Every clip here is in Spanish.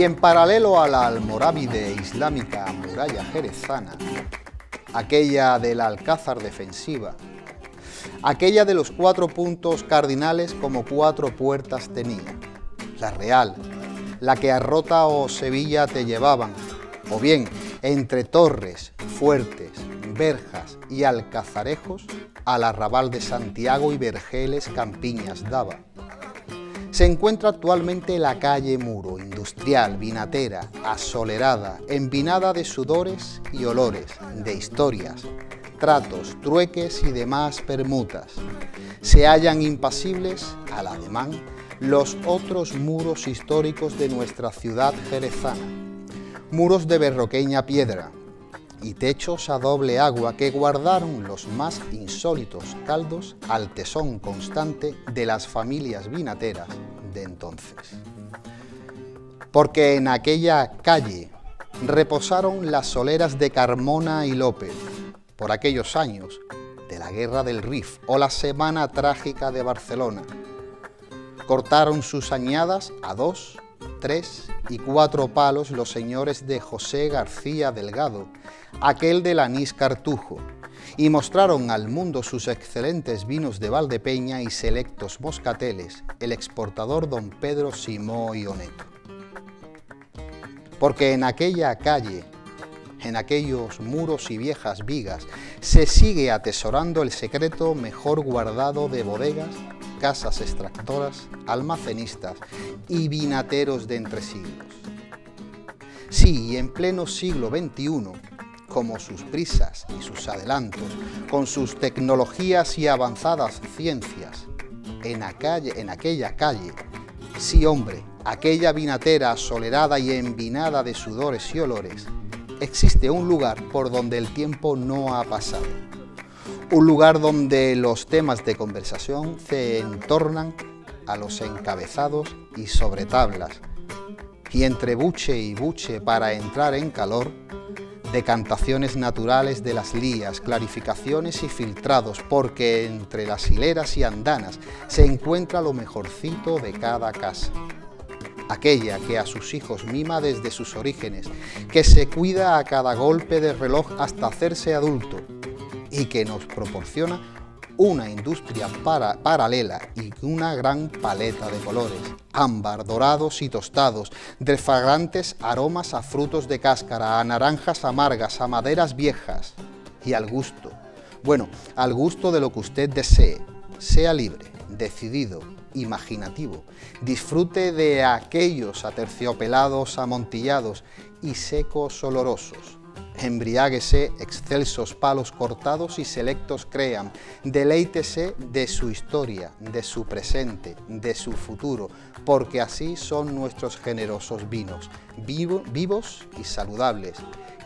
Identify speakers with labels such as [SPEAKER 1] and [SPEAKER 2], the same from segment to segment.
[SPEAKER 1] Y en paralelo a la almorávide islámica muralla jerezana, aquella del Alcázar defensiva, aquella de los 4 puntos cardinales como 4 puertas tenía, la real, la que a Rota o Sevilla te llevaban, o bien entre torres, fuertes, verjas y alcazarejos, al arrabal de Santiago y Vergeles campiñas daba. Se encuentra actualmente la calle Muro, industrial, vinatera, asolerada, envinada de sudores y olores, de historias, tratos, trueques y demás permutas. Se hallan impasibles, al ademán, los otros muros históricos de nuestra ciudad jerezana, muros de berroqueña piedra y techos a doble agua que guardaron los más insólitos caldos al tesón constante de las familias vinateras de entonces. Porque en aquella calle reposaron las soleras de Carmona y López, por aquellos años de la Guerra del Rif o la Semana Trágica de Barcelona. Cortaron sus añadas a 2, 3 y 4 palos los señores de José García Delgado, aquel del anís Cartujo, y mostraron al mundo sus excelentes vinos de Valdepeña y selectos moscateles, el exportador don Pedro Simó y Oneto. Porque en aquella calle, en aquellos muros y viejas vigas, se sigue atesorando el secreto mejor guardado de bodegas, casas extractoras, almacenistas y vinateros de entre siglos. Sí, en pleno siglo XXI, como sus prisas y sus adelantos, con sus tecnologías y avanzadas ciencias, en aquella calle, sí hombre, aquella vinatera asolerada y envinada de sudores y olores, existe un lugar por donde el tiempo no ha pasado. Un lugar donde los temas de conversación se entornan a los encabezados y sobre tablas, y entre buche y buche para entrar en calor, decantaciones naturales de las lías, clarificaciones y filtrados, porque entre las hileras y andanas se encuentra lo mejorcito de cada casa. Aquella que a sus hijos mima desde sus orígenes, que se cuida a cada golpe de reloj hasta hacerse adulto, y que nos proporciona una industria paralela y una gran paleta de colores, ámbar, dorados y tostados, de fragrantes aromas a frutos de cáscara, a naranjas amargas, a maderas viejas, y al gusto, bueno, al gusto de lo que usted desee, sea libre, decidido, imaginativo, disfrute de aquellos aterciopelados amontillados y secos olorosos. Embriáguese, excelsos palos cortados y selectos crean, deleítese de su historia, de su presente, de su futuro, porque así son nuestros generosos vinos, vivos y saludables,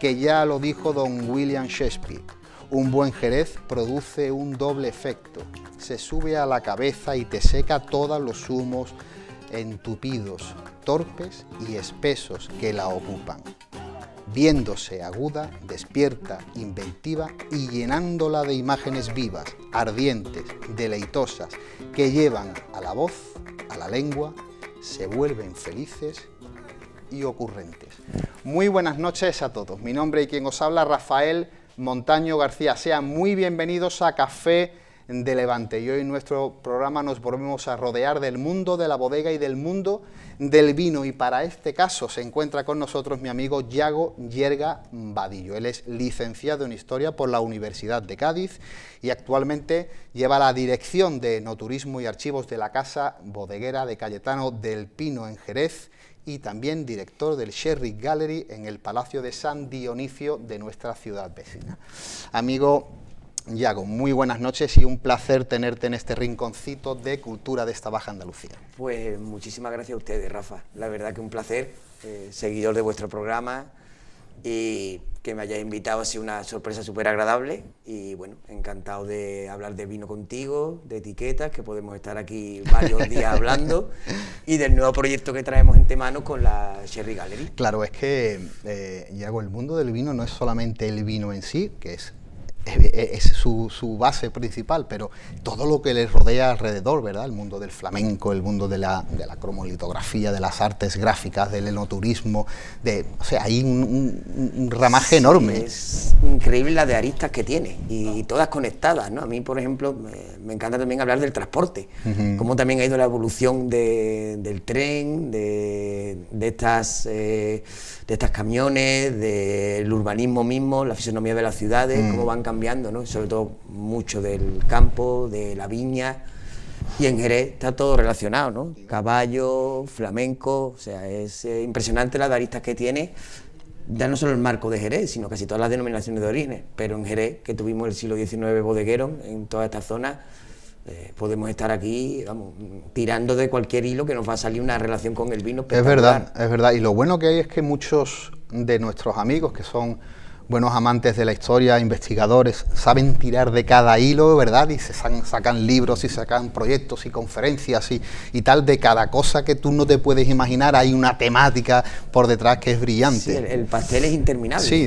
[SPEAKER 1] que ya lo dijo don William Shakespeare. Un buen Jerez produce un doble efecto, se sube a la cabeza y te seca todos los humos entupidos, torpes y espesos que la ocupan, viéndose aguda, despierta, inventiva y llenándola de imágenes vivas, ardientes, deleitosas, que llevan a la voz, a la lengua, se vuelven felices y ocurrentes. Muy buenas noches a todos. Mi nombre y quien os habla, Rafael Montaño García. Sean muy bienvenidos a Café de Levante. Y hoy en nuestro programa nos volvemos a rodear del mundo de la bodega y del mundo del vino, y para este caso se encuentra con nosotros mi amigo Yago Yerga Vadillo. Él es licenciado en Historia por la Universidad de Cádiz y actualmente lleva la dirección de Enoturismo y Archivos de la Casa Bodeguera de Cayetano del Pino en Jerez, y también director del Sherry Gallery en el Palacio de San Dionisio de nuestra ciudad vecina. Amigo Yago, muy buenas noches y un placer tenerte en este rinconcito de cultura de esta Baja Andalucía.
[SPEAKER 2] Pues muchísimas gracias a ustedes, Rafa. La verdad que un placer, seguidor de vuestro programa, y que me hayáis invitado ha sido una sorpresa súper agradable, y bueno, encantado de hablar de vino contigo, de etiquetas, que podemos estar aquí varios días hablando, y del nuevo proyecto que traemos entre manos con la Sherry Gallery.
[SPEAKER 1] Claro, es que, Yago, el mundo del vino no es solamente el vino en sí, que es es su base principal, pero todo lo que le rodea alrededor, ¿verdad? El mundo del flamenco, el mundo de la cromolitografía, de las artes gráficas, del enoturismo, o sea, hay un ramaje enorme.
[SPEAKER 2] Es increíble la de aristas que tiene, y todas conectadas, ¿no? A mí, por ejemplo, me encanta también hablar del transporte, cómo también ha ido la evolución del tren, de estas camiones, del urbanismo mismo, la fisonomía de las ciudades, cómo van cambiando, ¿no? Sobre todo mucho del campo, de la viña, y en Jerez está todo relacionado, ¿no? Caballo, flamenco, o sea, es impresionante las aristas que tiene, ya no solo el marco de Jerez, sino casi todas las denominaciones de origen, pero en Jerez, que tuvimos el siglo XIX bodeguero en toda esta zona, podemos estar aquí, vamos, tirando de cualquier hilo que nos va a salir una relación con el vino espectacular.
[SPEAKER 1] Es verdad, y lo bueno que hay es que muchos de nuestros amigos que son buenos amantes de la historia, investigadores, saben tirar de cada hilo, ¿verdad? Y se sacan libros y sacan proyectos y conferencias y tal, de cada cosa que tú no te puedes imaginar, hay una temática por detrás que es brillante.
[SPEAKER 2] Sí, el pastel es interminable.
[SPEAKER 1] Sí.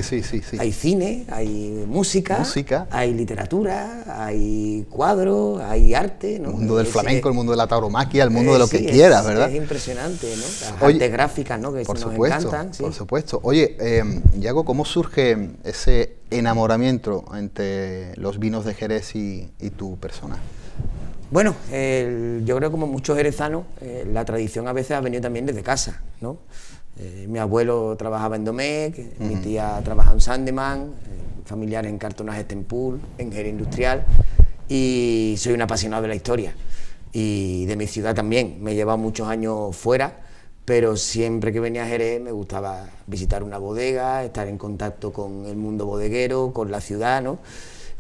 [SPEAKER 2] Hay cine, hay música, hay literatura, hay cuadros, hay arte, ¿no?
[SPEAKER 1] El mundo del flamenco, el mundo de la tauromaquia, el mundo de lo que quieras, ¿verdad?
[SPEAKER 2] Es impresionante, ¿no? Las artes gráficas, ¿no? Que nos encantan.
[SPEAKER 1] Por supuesto. Oye, Yago, ¿cómo surge ese enamoramiento entre los vinos de Jerez y tu persona?
[SPEAKER 2] Bueno, yo creo que como muchos jerezanos, la tradición a veces ha venido también desde casa, ¿no? Mi abuelo trabajaba en Domecq, mi tía trabajaba en Sandeman, familiares en cartonajes Tempur, en Jerez Industrial, y soy un apasionado de la historia y de mi ciudad también. Me he llevado muchos años fuera, pero siempre que venía a Jerez me gustaba visitar una bodega, estar en contacto con el mundo bodeguero, con la ciudad, ¿no?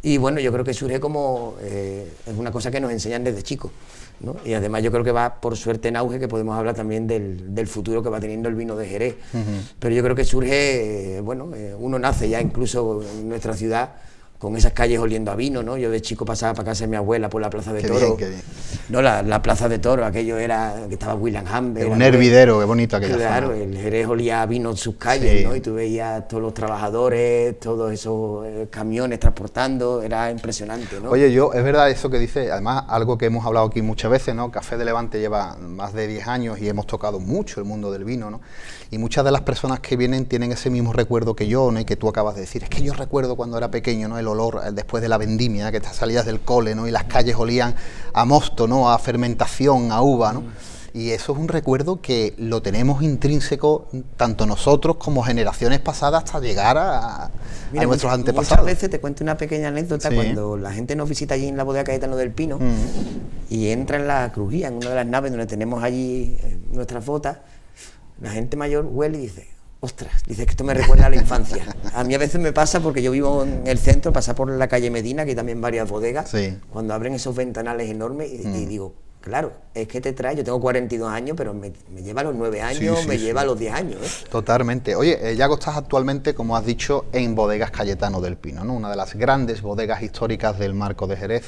[SPEAKER 2] Y bueno, yo creo que surge como, es una cosa que nos enseñan desde chicos, ¿no? Y además yo creo que va por suerte en auge, que podemos hablar también del futuro que va teniendo el vino de Jerez. Pero yo creo que surge, bueno, uno nace ya incluso en nuestra ciudad con esas calles oliendo a vino, ¿no? Yo de chico pasaba para casa de mi abuela por la Plaza de Toro.
[SPEAKER 1] Qué bien.
[SPEAKER 2] No, la Plaza de Toro, aquello era, que estaba William Hamber.
[SPEAKER 1] Un hervidero, qué bonito aquella zona.
[SPEAKER 2] Claro, el Jerez olía a vino en sus calles, ¿no? Y tú veías todos los trabajadores, todos esos camiones transportando, era impresionante, ¿no?
[SPEAKER 1] Oye, es verdad eso que dice, además algo que hemos hablado aquí muchas veces, ¿no? Café de Levante lleva más de 10 años y hemos tocado mucho el mundo del vino, ¿no? Y muchas de las personas que vienen tienen ese mismo recuerdo que yo, ¿no? Y que tú acabas de decir, es que yo recuerdo cuando era pequeño, ¿no? El olor después de la vendimia, que te salías del cole, ¿no? Y las calles olían a mosto, ¿no? A fermentación, a uva, ¿no? Y eso es un recuerdo que lo tenemos intrínseco tanto nosotros como generaciones pasadas hasta llegar a nuestros antepasados.
[SPEAKER 2] Muchas veces te cuento una pequeña anécdota, cuando la gente nos visita allí en la bodega Cayetano del Pino y entra en la crujía, en una de las naves donde tenemos allí nuestras botas, la gente mayor huele y dice, ostras, dice que esto me recuerda a la infancia. A mí a veces me pasa, porque yo vivo en el centro, pasar por la calle Medina, que hay también varias bodegas, cuando abren esos ventanales enormes y digo, claro, es que te trae, yo tengo 42 años, pero me lleva a los 9 años, me lleva a los 10 años.
[SPEAKER 1] Totalmente. Oye, Yago, estás actualmente, como has dicho, en Bodegas Cayetano del Pino, ¿no? Una de las grandes bodegas históricas del marco de Jerez.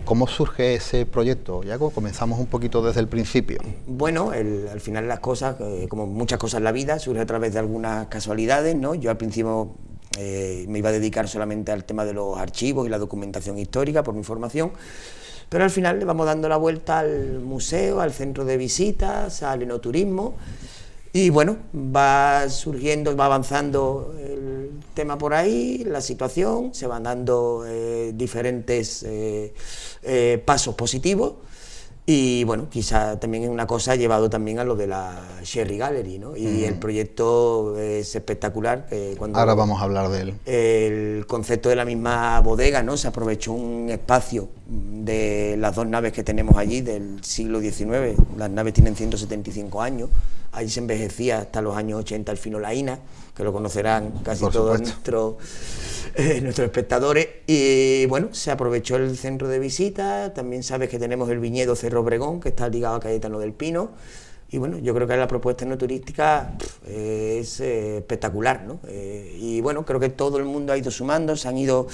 [SPEAKER 1] ¿Cómo surge ese proyecto, Yago? Comenzamos un poquito desde el principio.
[SPEAKER 2] Bueno, al final las cosas, como muchas cosas en la vida, surge a través de algunas casualidades, ¿no? Yo al principio me iba a dedicar solamente al tema de los archivos y la documentación histórica por mi formación, pero al final le vamos dando la vuelta al museo, al centro de visitas, al enoturismo, y bueno, va surgiendo, va avanzando el tema por ahí, la situación, se van dando diferentes pasos positivos, y bueno, quizá también es una cosa llevado también a lo de la Sherry Gallery, ¿no? Y el proyecto es espectacular.
[SPEAKER 1] Ahora vamos a hablar de él.
[SPEAKER 2] El concepto de la misma bodega, ¿no? Se aprovechó un espacio de las dos naves que tenemos allí del siglo XIX, las naves tienen 175 años, allí se envejecía hasta los años 80 el fino Laína, que lo conocerán casi todos nuestros espectadores, y bueno, se aprovechó el centro de visita, también sabes que tenemos el viñedo Cerro Obregón, que está ligado a Cayetano del Pino, y bueno, yo creo que la propuesta enoturística es espectacular, ¿no? Y bueno, creo que todo el mundo ha ido sumando, se han ido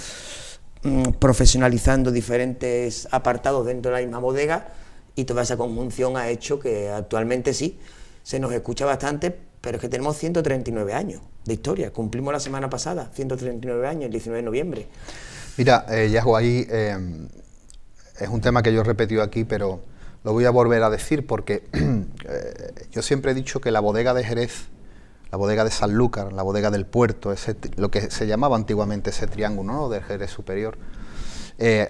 [SPEAKER 2] profesionalizando diferentes apartados dentro de la misma bodega, y toda esa conjunción ha hecho que actualmente sí, se nos escucha bastante, pero es que tenemos 139 años de historia. Cumplimos la semana pasada 139 años, el 19 de noviembre.
[SPEAKER 1] Mira, Yago, ahí es un tema que yo he repetido aquí, pero lo voy a volver a decir porque yo siempre he dicho que la bodega de Jerez, la bodega de Sanlúcar, la bodega del Puerto, lo que se llamaba antiguamente ese triángulo, ¿no?, del Jerez superior,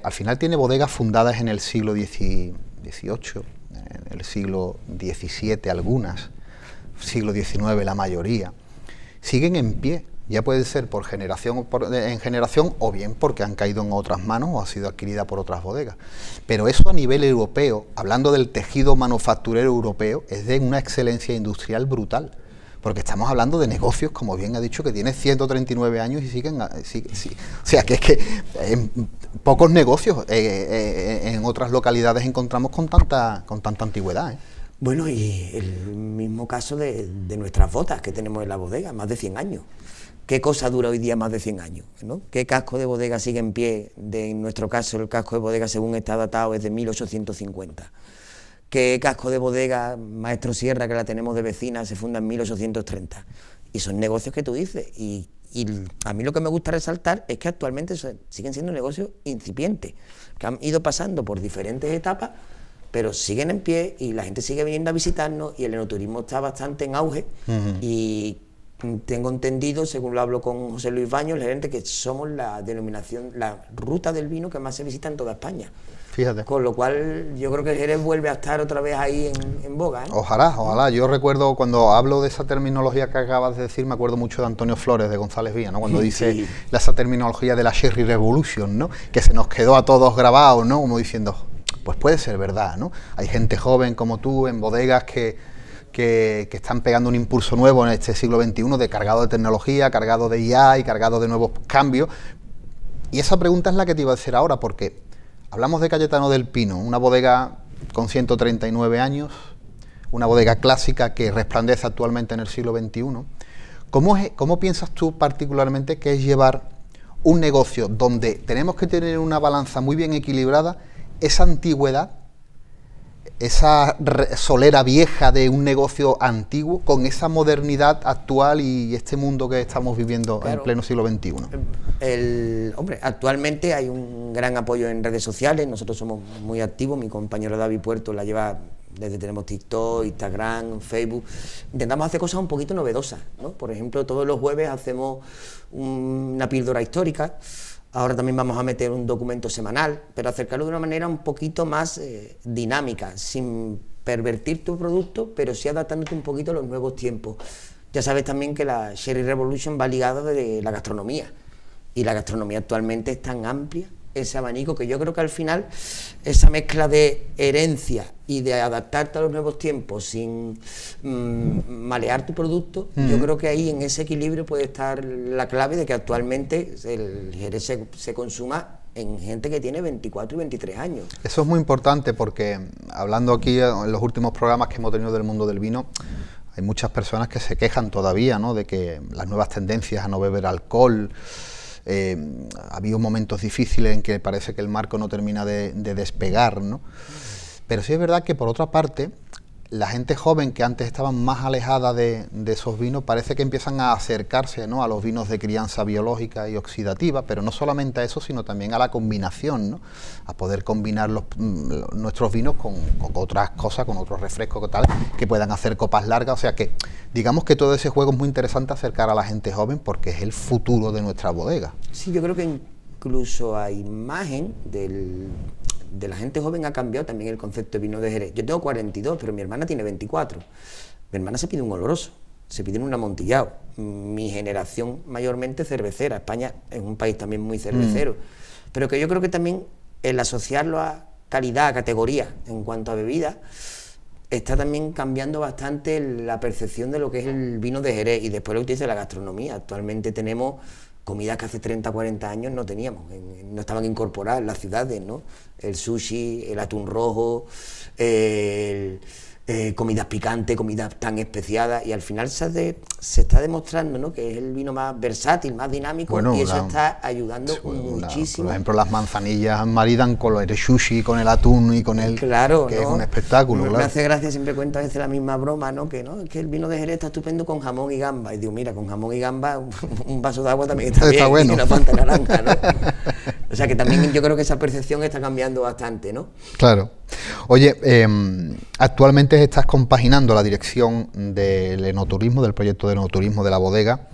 [SPEAKER 1] al final tiene bodegas fundadas en el siglo XVIII, en el siglo XVII algunas, siglo XIX la mayoría, siguen en pie. Ya puede ser por generación en generación o bien porque han caído en otras manos o ha sido adquirida por otras bodegas. Pero eso a nivel europeo, hablando del tejido manufacturero europeo, es de una excelencia industrial brutal. Porque estamos hablando de negocios, como bien ha dicho, que tiene 139 años y siguen... o sea, que es que pocos negocios en otras localidades encontramos con tanta antigüedad, ¿eh?
[SPEAKER 2] Bueno, y el mismo caso de nuestras botas que tenemos en la bodega, más de 100 años. ¿Qué cosa dura hoy día más de 100 años? ¿No? ¿Qué casco de bodega sigue en pie? En nuestro caso, el casco de bodega, según está datado, es de 1850. ¿Qué casco de bodega, Maestro Sierra, que la tenemos de vecina, se funda en 1830? Y son negocios que tú dices. Y a mí lo que me gusta resaltar es que actualmente siguen siendo negocios incipientes, que han ido pasando por diferentes etapas, pero siguen en pie y la gente sigue viniendo a visitarnos y el enoturismo está bastante en auge. Y tengo entendido, según lo hablo con José Luis Baños, el gerente, que somos la denominación, la ruta del vino que más se visita en toda España.
[SPEAKER 1] Fíjate.
[SPEAKER 2] Con lo cual yo creo que el Jerez vuelve a estar otra vez ahí en boga, ¿eh?
[SPEAKER 1] Ojalá. Yo recuerdo cuando hablo de esa terminología que acabas de decir, me acuerdo mucho de Antonio Flores, de González Villa, ¿no? Cuando dice
[SPEAKER 2] sí,
[SPEAKER 1] esa terminología de la Sherry Revolution, ¿no?, que se nos quedó a todos grabado, ¿no?, como diciendo, pues puede ser verdad, ¿no? Hay gente joven como tú en bodegas que están pegando un impulso nuevo en este siglo XXI, cargado de tecnología, cargado de IA y cargado de nuevos cambios. Y esa pregunta es la que te iba a hacer ahora, porque hablamos de Cayetano del Pino, una bodega con 139 años, una bodega clásica que resplandece actualmente en el siglo XXI. ¿Cómo piensas tú particularmente que es llevar un negocio donde tenemos que tener una balanza muy bien equilibrada, esa antigüedad, esa solera vieja de un negocio antiguo, con esa modernidad actual y este mundo que estamos viviendo, claro, en pleno siglo XXI?
[SPEAKER 2] Hombre, actualmente hay un gran apoyo en redes sociales, nosotros somos muy activos, mi compañero David Puerto la lleva desde, tenemos TikTok, Instagram, Facebook, intentamos hacer cosas un poquito novedosas, ¿no? Por ejemplo, todos los jueves hacemos una píldora histórica. Ahora también vamos a meter un documento semanal, pero acercarlo de una manera un poquito más dinámica, sin pervertir tu producto, pero sí adaptándote un poquito a los nuevos tiempos. Ya sabes también que la Sherry Revolution va ligada de la gastronomía, y la gastronomía actualmente es tan amplia, ese abanico, que yo creo que al final esa mezcla de herencia y de adaptarte a los nuevos tiempos sin malear tu producto, yo creo que ahí en ese equilibrio puede estar la clave de que actualmente el Jerez se consuma en gente que tiene 24 y 23 años.
[SPEAKER 1] Eso es muy importante porque, hablando aquí en los últimos programas que hemos tenido del mundo del vino, hay muchas personas que se quejan todavía, ¿no?, de que las nuevas tendencias a no beber alcohol. Ha habido momentos difíciles en que parece que el marco no termina de despegar, ¿no? Pero sí es verdad que, por otra parte, la gente joven que antes estaban más alejada de esos vinos, parece que empiezan a acercarse, ¿no?, a los vinos de crianza biológica y oxidativa, pero no solamente a eso, sino también a la combinación, ¿no?, a poder combinar nuestros vinos con otras cosas, con otros refrescos tal, que puedan hacer copas largas. O sea que, digamos que todo ese juego es muy interesante, acercar a la gente joven, porque es el futuro de nuestra bodega.
[SPEAKER 2] Sí, yo creo que incluso a imagen de la gente joven ha cambiado también el concepto de vino de Jerez. Yo tengo 42, pero mi hermana tiene 24. Mi hermana se pide un oloroso, se pide un amontillado. Mi generación mayormente cervecera. España es un país también muy cervecero. Pero que yo creo que también el asociarlo a calidad, a categoría en cuanto a bebida, está también cambiando bastante la percepción de lo que es el vino de Jerez. Y después lo que dice la gastronomía. Actualmente tenemos comidas que hace 30, 40 años no teníamos, no estaban incorporadas en las ciudades, ¿no? El sushi, el atún rojo, comidas picantes, comidas tan especiadas, y al final se está demostrando, ¿no?, que es el vino más versátil, más dinámico, y eso está ayudando muchísimo.
[SPEAKER 1] Por ejemplo, las manzanillas maridan con el sushi, con el atún y con el...
[SPEAKER 2] Claro,
[SPEAKER 1] que es un espectáculo.
[SPEAKER 2] Me hace gracia, siempre cuento a veces la misma broma, ¿no?, que es que el vino de Jerez está estupendo con jamón y gamba, y digo, mira, con jamón y gamba un vaso de agua también está bien,
[SPEAKER 1] bueno.
[SPEAKER 2] Y una fanta naranja, ¿no? O sea que también yo creo que esa percepción está cambiando bastante, ¿no?
[SPEAKER 1] Claro. Oye, actualmente estás compaginando la dirección del enoturismo, del proyecto de enoturismo de la bodega,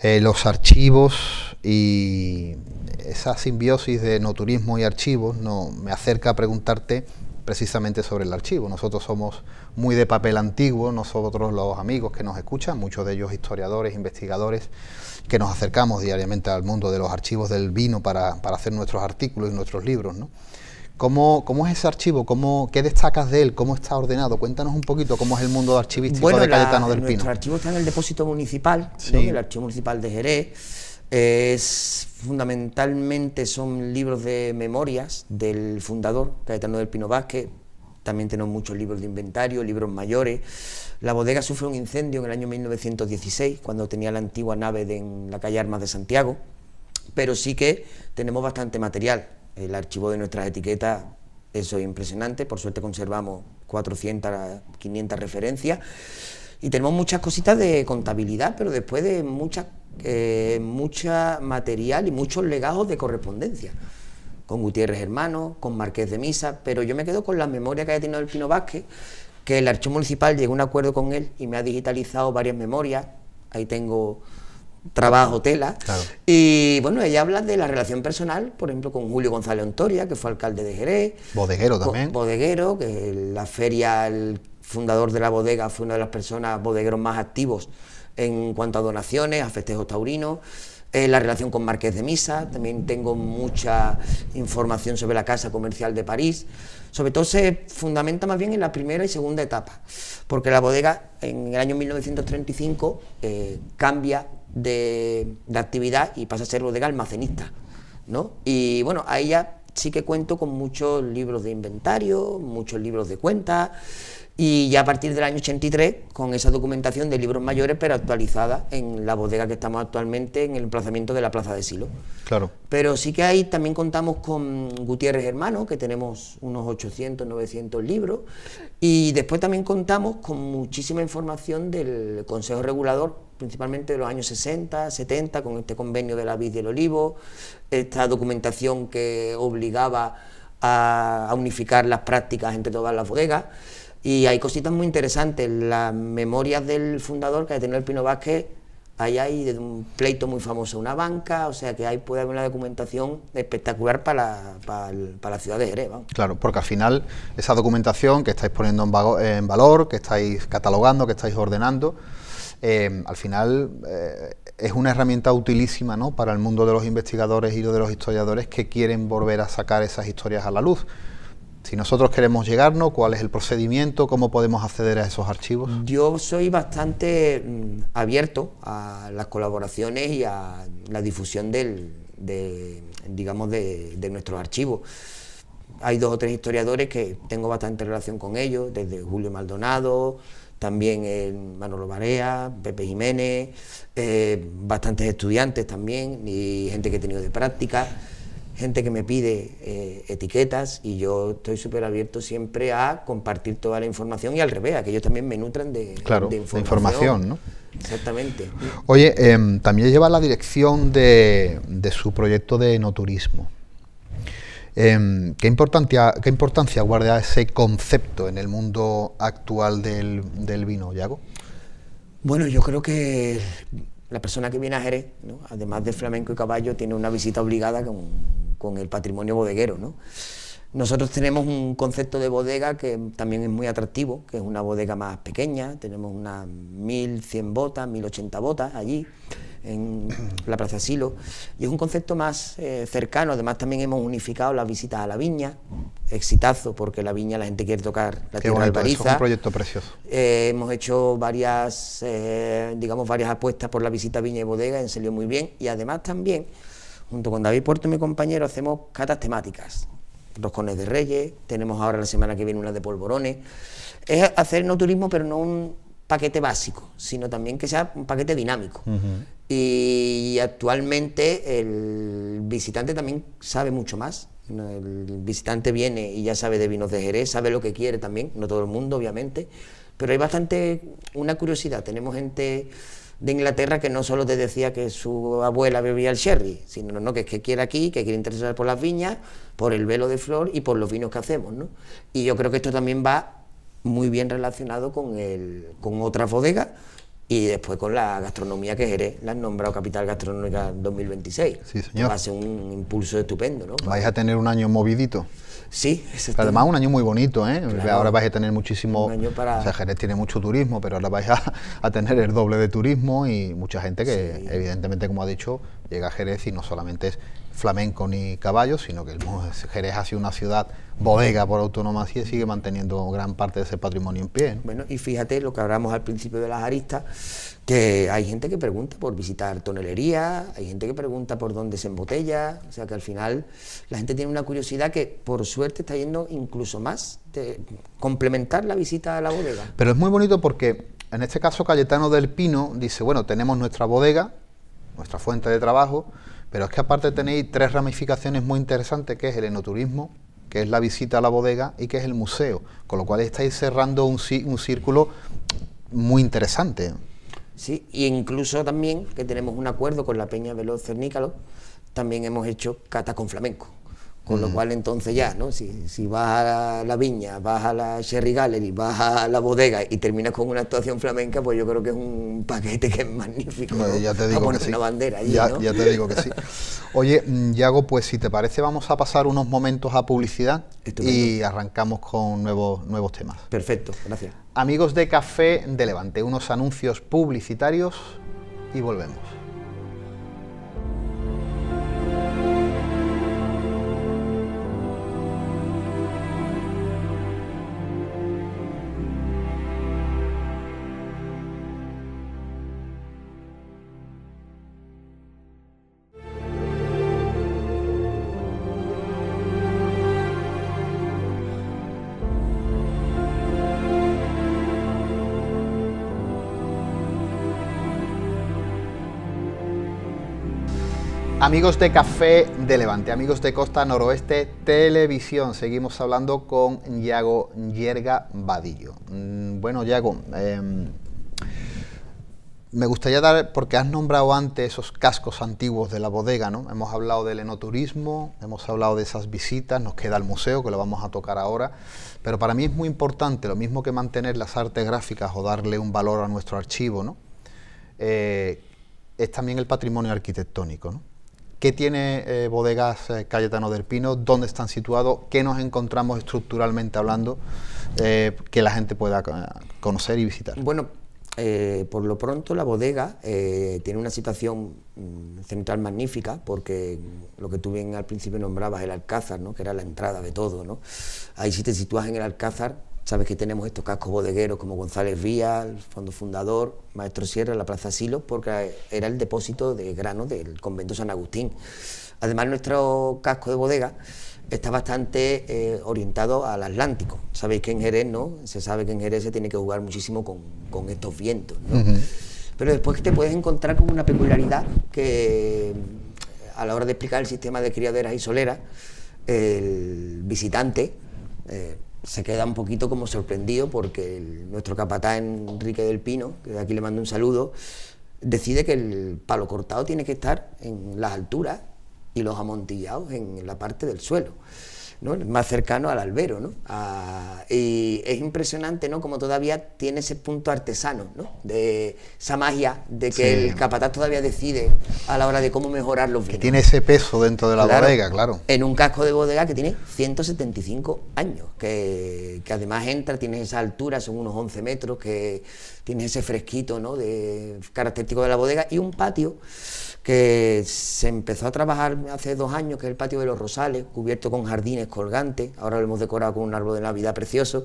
[SPEAKER 1] los archivos, y esa simbiosis de enoturismo y archivos me acerca a preguntarte precisamente sobre el archivo. Nosotros somos muy de papel antiguo, nosotros los amigos que nos escuchan, muchos de ellos historiadores, investigadores, que nos acercamos diariamente al mundo de los archivos del vino para hacer nuestros artículos y nuestros libros, ¿no? ¿Cómo es ese archivo? ¿Qué destacas de él? ¿Cómo está ordenado? Cuéntanos un poquito cómo es el mundo archivístico de Cayetano del Pino.
[SPEAKER 2] Nuestro archivo está en el depósito municipal,
[SPEAKER 1] sí,
[SPEAKER 2] ¿no?, el archivo municipal de Jerez. Fundamentalmente son libros de memorias del fundador, Cayetano del Pino Vázquez. También tenemos muchos libros de inventario, libros mayores. La bodega sufrió un incendio en el año 1916, cuando tenía la antigua nave en la calle Armas de Santiago, pero sí que tenemos bastante material. El archivo de nuestras etiquetas, eso es impresionante, por suerte conservamos 400, 500 referencias, y tenemos muchas cositas de contabilidad, pero después de mucha material y muchos legados de correspondencia, con Gutiérrez Hermano, con Marqués de Misa, pero yo me quedo con las memorias que haya tenido el Pino Vázquez, que el archivo municipal llegó a un acuerdo con él y me ha digitalizado varias memorias. Ahí tengo trabajo, tela,
[SPEAKER 1] claro.
[SPEAKER 2] Y bueno, ella habla de la relación personal, por ejemplo, con Julio González Ontoria, que fue alcalde de Jerez.
[SPEAKER 1] Bodeguero también.
[SPEAKER 2] Bodeguero, que en la feria, el fundador de la bodega fue una de las personas, bodegueros más activos en cuanto a donaciones, a festejos taurinos. La relación con Marqués de Misa, también tengo mucha información sobre la Casa Comercial de París. Sobre todo se fundamenta más bien en la primera y segunda etapa, porque la bodega en el año 1935 cambia de actividad y pasa a ser bodega almacenista, ¿no? Y bueno, ahí ya sí que cuento con muchos libros de inventario, muchos libros de cuentas, y ya a partir del año 83 con esa documentación de libros mayores, pero actualizada en la bodega que estamos actualmente, en el emplazamiento de la Plaza de Silo.
[SPEAKER 1] Claro.
[SPEAKER 2] Pero sí que ahí también contamos con Gutiérrez Hermano, que tenemos unos 800, 900 libros, y después también contamos con muchísima información del Consejo Regulador, principalmente de los años 60, 70, con este convenio de la vid y el olivo, esta documentación que obligaba a unificar las prácticas entre todas las bodegas. Y hay cositas muy interesantes, las memorias del fundador, Cayetano del Pino Vázquez, ahí hay de un pleito muy famoso, una banca, o sea que ahí puede haber una documentación espectacular para la ciudad de Jerez, ¿no?
[SPEAKER 1] Claro, porque al final esa documentación que estáis poniendo en valor, que estáis catalogando, que estáis ordenando, al final es una herramienta utilísima, ¿no?, para el mundo de los investigadores y de los historiadores que quieren volver a sacar esas historias a la luz. Si nosotros queremos llegarnos, ¿cuál es el procedimiento? ¿Cómo podemos acceder a esos archivos?
[SPEAKER 2] Yo soy bastante abierto a las colaboraciones y a la difusión de nuestros archivos. Hay 2 o 3 historiadores que tengo bastante relación con ellos, desde Julio Maldonado, también Manolo Barea, Pepe Jiménez, bastantes estudiantes también, y gente que he tenido de práctica. Gente que me pide etiquetas, y yo estoy súper abierto siempre a compartir toda la información, y al revés, a que ellos también me nutran de información,
[SPEAKER 1] ¿no?
[SPEAKER 2] Exactamente.
[SPEAKER 1] Oye, también lleva la dirección de su proyecto de enoturismo. ¿Qué importancia guarda ese concepto en el mundo actual del vino, Yago?
[SPEAKER 2] Bueno, yo creo que la persona que viene a Jerez, ¿no?, además de flamenco y caballo, tiene una visita obligada con el patrimonio bodeguero, ¿no? Nosotros tenemos un concepto de bodega que también es muy atractivo, que es una bodega más pequeña, tenemos unas 1100 botas, 1080 botas allí, en la Plaza Silo, y es un concepto más cercano. Además también hemos unificado las visitas a la viña, exitazo, porque la viña la gente quiere tocar la tierra albariza.
[SPEAKER 1] Es un proyecto precioso.
[SPEAKER 2] Hemos hecho varias apuestas por la visita a viña y bodega, y salió muy bien, y además también, junto con David Puerto, mi compañero, hacemos catas temáticas. roscones de Reyes, tenemos ahora la semana que viene una de polvorones. Es hacer no turismo, pero no un paquete básico, sino también que sea un paquete dinámico. Y actualmente el visitante también sabe mucho más. El visitante viene y ya sabe de vinos de Jerez, sabe lo que quiere también, no todo el mundo obviamente, pero hay una curiosidad. Tenemos gente de Inglaterra que no solo te decía que su abuela bebía el sherry, sino que es que quiere aquí, que quiere interesar por las viñas, por el velo de flor y por los vinos que hacemos, ¿no? Y yo creo que esto también va muy bien relacionado con otras bodegas y después con la gastronomía que Jerez la han nombrado Capital Gastronómica 2026.
[SPEAKER 1] Sí, señor.
[SPEAKER 2] Va a ser un impulso estupendo, ¿no?
[SPEAKER 1] Vais a tener un año movidito.
[SPEAKER 2] Sí,
[SPEAKER 1] además un año muy bonito, ¿eh?
[SPEAKER 2] Claro.
[SPEAKER 1] Ahora vais a tener muchísimo, o sea, Jerez tiene mucho turismo, pero ahora vais a tener el doble de turismo y mucha gente que, sí, evidentemente, como ha dicho, llega a Jerez y no solamente es flamenco ni caballos, sino que Jerez ha sido una ciudad bodega por autonomía y sigue manteniendo gran parte de ese patrimonio en pie, ¿no?
[SPEAKER 2] Bueno, y fíjate lo que hablamos al principio de las aristas, que hay gente que pregunta por visitar tonelería, hay gente que pregunta por dónde se embotella, o sea que al final la gente tiene una curiosidad que por suerte está yendo incluso más de complementar la visita a la bodega.
[SPEAKER 1] Pero es muy bonito porque en este caso Cayetano del Pino dice, bueno, tenemos nuestra bodega, nuestra fuente de trabajo, pero es que aparte tenéis 3 ramificaciones muy interesantes, que es el enoturismo, que es la visita a la bodega y que es el museo, con lo cual estáis cerrando un círculo muy interesante.
[SPEAKER 2] Sí, e incluso también que tenemos un acuerdo con la Peña Veloz Cernícalo, también hemos hecho cata con flamenco, con lo cual entonces ya, ¿no? Si vas a la viña, vas a la Sherry Gallery, vas a la bodega y terminas con una actuación flamenca, pues yo creo que es un paquete que es magnífico, ¿no?
[SPEAKER 1] Ya te digo que sí.
[SPEAKER 2] Una bandera allí,
[SPEAKER 1] ya,
[SPEAKER 2] ¿no?
[SPEAKER 1] Ya te digo que sí. Oye, Yago, pues si te parece vamos a pasar unos momentos a publicidad. Estupendo. Y arrancamos con nuevos temas.
[SPEAKER 2] Perfecto, gracias.
[SPEAKER 1] Amigos de Café de Levante, unos anuncios publicitarios y volvemos. Amigos de Café de Levante, amigos de Costa Noroeste Televisión, seguimos hablando con Yago Yerga Vadillo. Bueno, Yago, me gustaría porque has nombrado antes esos cascos antiguos de la bodega, ¿no? Hemos hablado del enoturismo, hemos hablado de esas visitas, nos queda el museo, que lo vamos a tocar ahora, pero para mí es muy importante, lo mismo que mantener las artes gráficas o darle un valor a nuestro archivo, ¿no? Es también el patrimonio arquitectónico, ¿no? ¿Qué tiene Bodegas Cayetano del Pino? ¿Dónde están situados? ¿Qué nos encontramos estructuralmente hablando que la gente pueda conocer y visitar?
[SPEAKER 2] Bueno, por lo pronto la bodega tiene una situación central magnífica, porque lo que tú bien al principio nombrabas, el Alcázar, ¿no? Que era la entrada de todo, ¿no? Ahí si te sitúas en el Alcázar, sabes que tenemos estos cascos bodegueros como González Vía, el Fondo Fundador, Maestro Sierra, la Plaza Silos, porque era el depósito de grano del convento San Agustín. Además, nuestro casco de bodega está bastante orientado al Atlántico. Sabéis que en Jerez, ¿no? Se sabe que en Jerez se tiene que jugar muchísimo con estos vientos, ¿no? Pero después te puedes encontrar con una peculiaridad que, a la hora de explicar el sistema de criaderas y soleras, el visitante se queda un poquito como sorprendido, porque nuestro capataz Enrique del Pino, que de aquí le mando un saludo, decide que el palo cortado tiene que estar en las alturas y los amontillados en la parte del suelo, ¿no? Más cercano al albero, ¿no? Y es impresionante, ¿no? Como todavía tiene ese punto artesano, ¿no? De esa magia de que sí, el capataz todavía decide a la hora de cómo mejorar los vinos.
[SPEAKER 1] Que tiene ese peso dentro de la bodega, claro.
[SPEAKER 2] En un casco de bodega que tiene 175 años, que además tienes esa altura, son unos 11 metros, que tienes ese fresquito, ¿no? Característico de la bodega, y un patio que se empezó a trabajar hace 2 años, que es el patio de los Rosales, cubierto con jardines colgantes. Ahora lo hemos decorado con un árbol de Navidad precioso,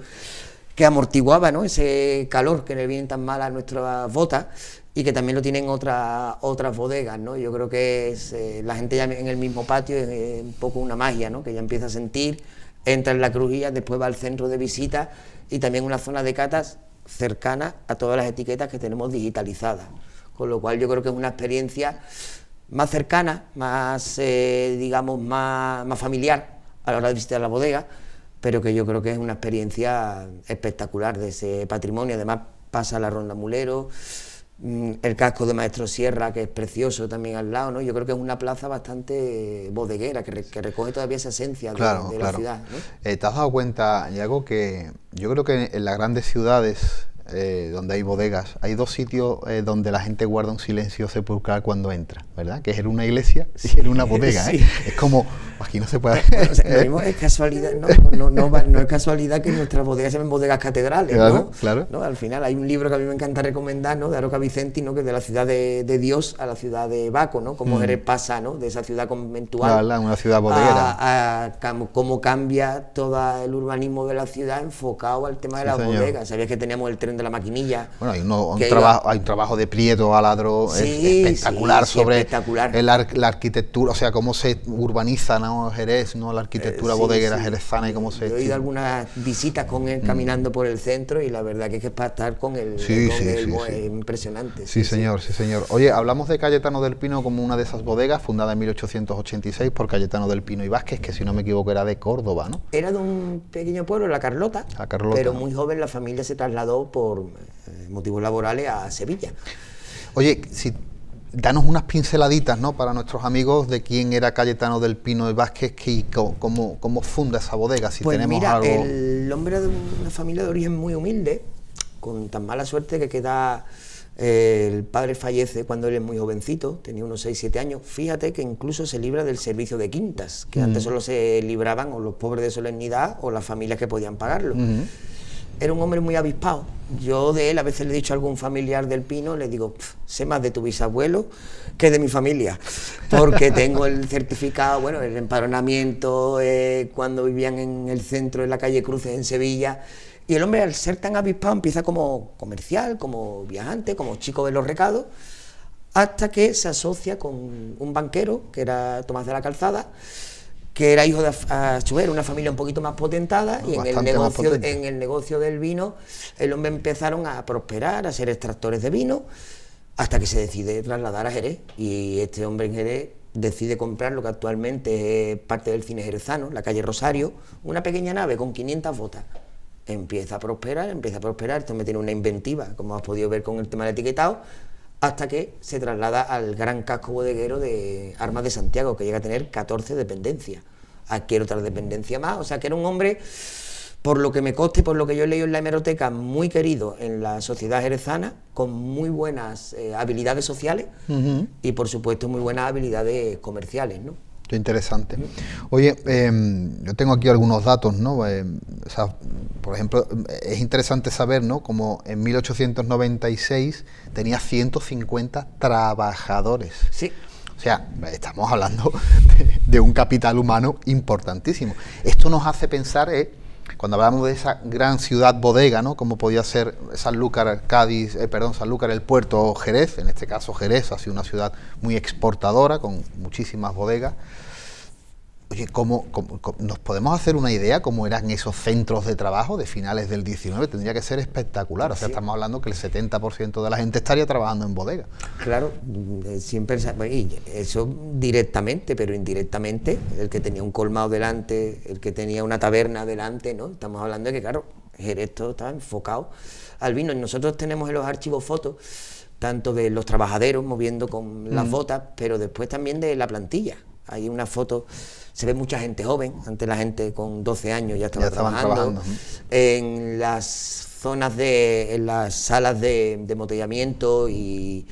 [SPEAKER 2] que amortiguaba, ¿no?, ese calor que le viene tan mal a nuestras botas, y que también lo tienen otras bodegas, ¿no? Yo creo que es, la gente ya en el mismo patio es un poco una magia, ¿no?, que ya empieza a sentir, entra en la crujía, después va al centro de visita y también una zona de catas cercana a todas las etiquetas que tenemos digitalizadas, con lo cual yo creo que es una experiencia más cercana, más, digamos, más familiar a la hora de visitar la bodega, pero que yo creo que es una experiencia espectacular de ese patrimonio. Además pasa la Ronda Mulero, el casco de Maestro Sierra, que es precioso también al lado, ¿no? Yo creo que es una plaza bastante bodeguera, que recoge todavía esa esencia de la ciudad, ¿no?
[SPEAKER 1] ¿Te has dado cuenta, Yago, que yo creo que en las grandes ciudades donde hay bodegas, hay dos sitios donde la gente guarda un silencio sepulcral cuando entra, ¿verdad? Que es en una iglesia y en una bodega,
[SPEAKER 2] sí.
[SPEAKER 1] Es como, aquí no se puede...
[SPEAKER 2] Bueno, o sea, lo mismo es casualidad, no es casualidad que nuestras bodegas se llamen bodegas catedrales,
[SPEAKER 1] claro,
[SPEAKER 2] ¿no?
[SPEAKER 1] Claro.
[SPEAKER 2] ¿No? Al final hay un libro que a mí me encanta recomendar, ¿no?, de Aroca Vicenti, ¿no?, que es de la ciudad de Dios a la ciudad de Baco, ¿no? Cómo Jerez pasa, ¿no?, de esa ciudad conventual,
[SPEAKER 1] claro, una ciudad bodeguera,
[SPEAKER 2] a cómo cambia todo el urbanismo de la ciudad enfocado al tema de las bodegas. Sabías que teníamos el tren de la maquinilla.
[SPEAKER 1] Bueno, hay un trabajo de Prieto Aladro espectacular sobre
[SPEAKER 2] espectacular.
[SPEAKER 1] La arquitectura, o sea, cómo se urbaniza, ¿no?, Jerez, ¿no?, la arquitectura bodeguera jerezana y cómo se...
[SPEAKER 2] Yo he ido a algunas visitas con él caminando por el centro y la verdad que es para estar con él, es impresionante.
[SPEAKER 1] Sí, señor. Oye, hablamos de Cayetano del Pino como una de esas bodegas, fundada en 1886 por Cayetano del Pino y Vázquez, que si no me equivoco era de Córdoba, ¿no?
[SPEAKER 2] Era de un pequeño pueblo, La Carlota, pero muy joven la familia se trasladó por motivos laborales a Sevilla.
[SPEAKER 1] Oye, danos unas pinceladitas, ¿no?, para nuestros amigos de quién era Cayetano del Pino y Vázquez y cómo funda esa bodega, si
[SPEAKER 2] pues
[SPEAKER 1] tenemos
[SPEAKER 2] mira,
[SPEAKER 1] algo...
[SPEAKER 2] el hombre era de una familia de origen muy humilde, con tan mala suerte que queda... el padre fallece cuando él es muy jovencito, tenía unos 6-7 años. Fíjate que incluso se libra del servicio de quintas, que antes solo se libraban o los pobres de solemnidad o las familias que podían pagarlo. Era un hombre muy avispado. Yo de él a veces le he dicho a algún familiar del Pino, le digo, sé más de tu bisabuelo que de mi familia, porque tengo el certificado, bueno, el empadronamiento, cuando vivían en el centro, en la calle Cruces, en Sevilla. Y el hombre, al ser tan avispado, empieza como comercial, como viajante, como chico de los recados, hasta que se asocia con un banquero, que era Tomás de la Calzada, que era hijo de Achuber, una familia un poquito más potentada, y en el negocio del vino, el hombre empezaron a prosperar, a ser extractores de vino, hasta que se decide trasladar a Jerez, y este hombre en Jerez decide comprar lo que actualmente es parte del cine jerezano, la calle Rosario, una pequeña nave con 500 botas. Empieza a prosperar, esto me tiene una inventiva, como has podido ver con el tema del etiquetado, hasta que se traslada al gran casco bodeguero de Armas de Santiago, que llega a tener 14 dependencias. Adquiere otra dependencia más, o sea que era un hombre, por lo que me consta y por lo que yo he leído en la hemeroteca, muy querido en la sociedad jerezana, con muy buenas habilidades sociales y por supuesto muy buenas habilidades comerciales, ¿no?
[SPEAKER 1] Qué interesante. Oye, yo tengo aquí algunos datos, ¿no? O sea, por ejemplo, es interesante saber, ¿no?, como en 1896 tenía 150 trabajadores.
[SPEAKER 2] Sí.
[SPEAKER 1] O sea, estamos hablando de un capital humano importantísimo. Esto nos hace pensar, cuando hablamos de esa gran ciudad bodega, ¿no?, como podía ser Sanlúcar, Sanlúcar, el Puerto, o Jerez. En este caso Jerez ha sido una ciudad muy exportadora, con muchísimas bodegas. Oye, ¿cómo nos podemos hacer una idea cómo eran esos centros de trabajo de finales del 19? Tendría que ser espectacular. O sea, estamos hablando que el 70% de la gente estaría trabajando en bodega.
[SPEAKER 2] Claro, siempre eso directamente, pero indirectamente, el que tenía un colmado delante, el que tenía una taberna delante, ¿no? Estamos hablando de que, claro, Jerez todo estaba enfocado al vino. Y nosotros tenemos en los archivos fotos, tanto de los trabajaderos moviendo con las botas, pero después también de la plantilla. Hay una foto, se ve mucha gente joven, antes la gente con 12 años ya estaban trabajando. En las zonas en las salas de embotellamiento, y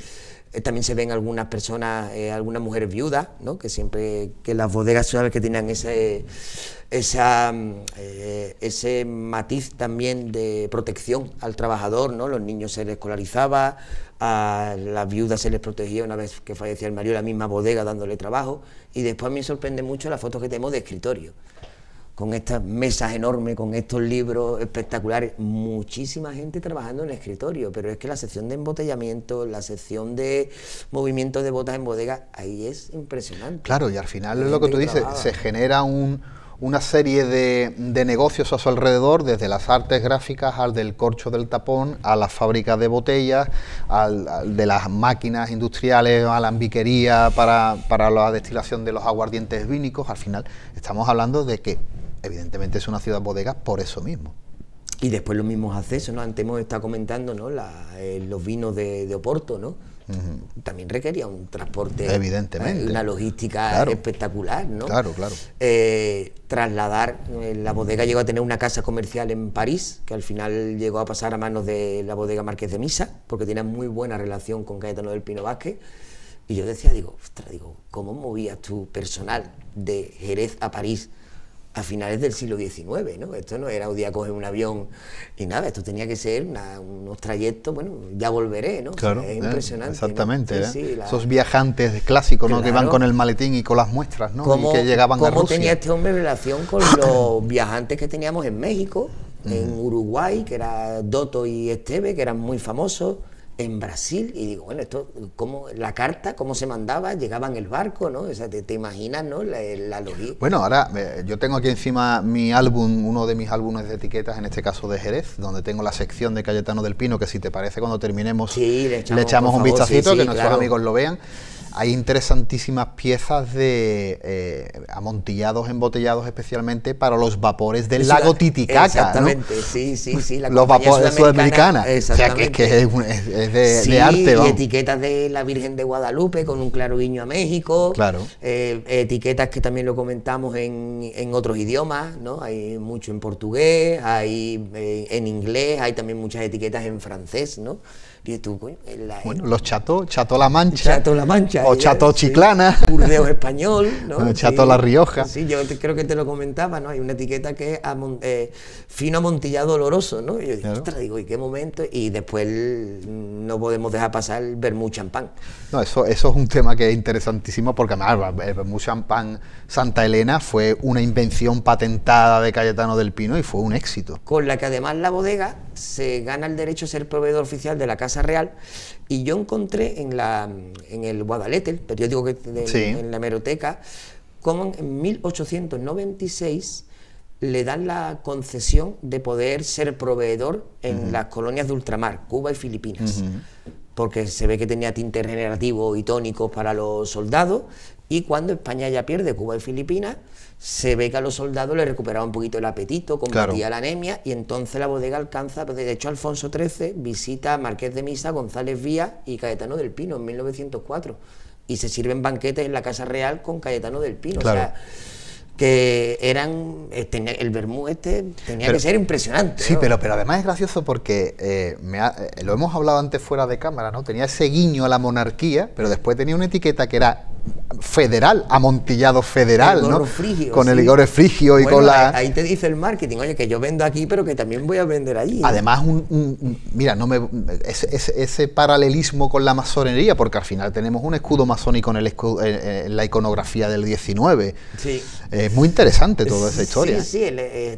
[SPEAKER 2] también se ven algunas personas, algunas mujeres viudas, ¿no?, que siempre, que las bodegas, sabes, que tenían ese matiz también de protección al trabajador, ¿no? Los niños se les escolarizaba, a las viudas se les protegía una vez que fallecía el marido, la misma bodega dándole trabajo. Y después a mí me sorprende mucho las fotos que tenemos de escritorio. con estas mesas enormes, con estos libros espectaculares, muchísima gente trabajando en el escritorio, pero es que la sección de embotellamiento, la sección de movimiento de botas en bodega, ahí es impresionante.
[SPEAKER 1] Claro, y al final es lo que tú dices, se genera una serie de negocios a su alrededor, desde las artes gráficas al del corcho del tapón, a las fábricas de botellas, al de las máquinas industriales, a la alambiquería para la destilación de los aguardientes vínicos. Al final estamos hablando de que evidentemente es una ciudad bodega por eso mismo.
[SPEAKER 2] Y después los mismos accesos, ¿no? Antes hemos estado comentando, ¿no? Los vinos de Oporto, ¿no? También requería un transporte,
[SPEAKER 1] evidentemente,
[SPEAKER 2] una logística espectacular, ¿no?
[SPEAKER 1] Claro, claro.
[SPEAKER 2] Trasladar, la bodega llegó a tener una casa comercial en París, que al final llegó a pasar a manos de la bodega Marqués de Misa, porque tenía muy buena relación con Cayetano del Pino Vázquez. Y yo decía, ostras, ¿cómo movías tu personal de Jerez a París a finales del siglo XIX, ¿no? Esto no era un día coger un avión y nada, esto tenía que ser unos trayectos, bueno, ya volveré, ¿no?
[SPEAKER 1] Claro,
[SPEAKER 2] o sea, es impresionante.
[SPEAKER 1] Exactamente,
[SPEAKER 2] ¿no?
[SPEAKER 1] Sí, esos viajantes clásicos, ¿no? Que iban con el maletín y con las muestras, ¿no? Y que llegaban a Rusia.
[SPEAKER 2] ¿Cómo tenía este hombre relación con los viajantes que teníamos en México, en Uruguay, que era Doto y Esteve, que eran muy famosos, en Brasil? Y digo, bueno, esto, la carta, cómo se mandaba, llegaba en el barco, ¿no? O sea, te imaginas, ¿no? La logística.
[SPEAKER 1] Bueno, ahora yo tengo aquí encima mi álbum, uno de mis álbumes de etiquetas, en este caso de Jerez, donde tengo la sección de Cayetano del Pino, que si te parece cuando terminemos le echamos un vistacito, que nuestros amigos lo vean. Hay interesantísimas piezas de amontillados, embotellados especialmente para los vapores del lago Titicaca.
[SPEAKER 2] Exactamente, ¿no? Sí.
[SPEAKER 1] Los vapores sudamericanos. O sea, que es de arte.
[SPEAKER 2] Y etiquetas de la Virgen de Guadalupe con un claro guiño a México.
[SPEAKER 1] Claro.
[SPEAKER 2] Etiquetas que también lo comentamos en otros idiomas, ¿no? Hay mucho en portugués, hay en inglés, hay también muchas etiquetas en francés, ¿no? Y tú,
[SPEAKER 1] bueno, los Chateau La Mancha.
[SPEAKER 2] Chateau La Mancha.
[SPEAKER 1] O Chateau Chiclana.
[SPEAKER 2] Burdeos español, ¿no?
[SPEAKER 1] Chateau La Rioja.
[SPEAKER 2] Sí, yo creo que te lo comentaba, ¿no? Hay una etiqueta que es fino amontillado oloroso, ¿no? Y yo digo, ostras, ¿y qué momento? Y después no podemos dejar pasar el vermut champán.
[SPEAKER 1] No, eso es un tema que es interesantísimo, porque además el vermut champán Santa Elena fue una invención patentada de Cayetano del Pino y fue un éxito.
[SPEAKER 2] Con la que además la bodega se gana el derecho a ser proveedor oficial de la Casa Real, y yo encontré en el Guadalete, el periódico en la hemeroteca, como en 1896 le dan la concesión de poder ser proveedor en las colonias de ultramar, Cuba y Filipinas, porque se ve que tenía tinte regenerativo y tónicos para los soldados, y cuando España ya pierde Cuba y Filipinas, se ve que a los soldados le recuperaba un poquito el apetito, combatía la anemia, y entonces la bodega alcanza, de hecho Alfonso XIII visita a Marqués de Misa, González Vías y Cayetano del Pino en 1904, y se sirven banquetes en la Casa Real con Cayetano del Pino.
[SPEAKER 1] Claro.
[SPEAKER 2] O sea, que el vermú tenía que ser impresionante.
[SPEAKER 1] Sí,
[SPEAKER 2] ¿no?
[SPEAKER 1] pero además es gracioso porque lo hemos hablado antes fuera de cámara, ¿no? Tenía ese guiño a la monarquía, pero después tenía una etiqueta que era federal, amontillado federal, ¿no?
[SPEAKER 2] Frigio,
[SPEAKER 1] con el ligor frigio,
[SPEAKER 2] bueno,
[SPEAKER 1] y con la...
[SPEAKER 2] Ahí te dice el marketing, oye, que yo vendo aquí, pero que también voy a vender allí, ¿no?
[SPEAKER 1] Además, mira, ese paralelismo con la masonería, porque al final tenemos un escudo masónico en la iconografía del 19.
[SPEAKER 2] Sí.
[SPEAKER 1] Es muy interesante toda esa historia.
[SPEAKER 2] Sí,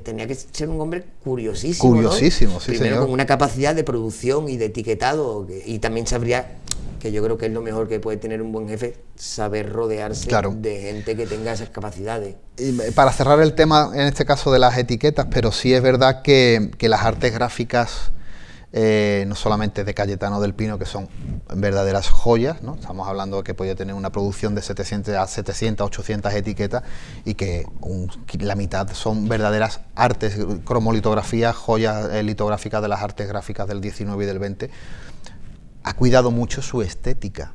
[SPEAKER 2] tenía que ser un hombre curiosísimo.
[SPEAKER 1] Curiosísimo,
[SPEAKER 2] ¿no?
[SPEAKER 1] sí,
[SPEAKER 2] Primero,
[SPEAKER 1] señor.
[SPEAKER 2] con una capacidad de producción y de etiquetado, y también sabría, que yo creo que es lo mejor que puede tener un buen jefe, saber rodearse de gente que tenga esas capacidades.
[SPEAKER 1] Y para cerrar el tema, en este caso de las etiquetas, pero sí es verdad que las artes gráficas, no solamente de Cayetano del Pino, que son verdaderas joyas, ¿no? Estamos hablando de que podía tener una producción de 700 a 800 etiquetas, y que la mitad son verdaderas artes, cromolitografías, joyas litográficas de las artes gráficas del 19 y del 20. Ha cuidado mucho su estética,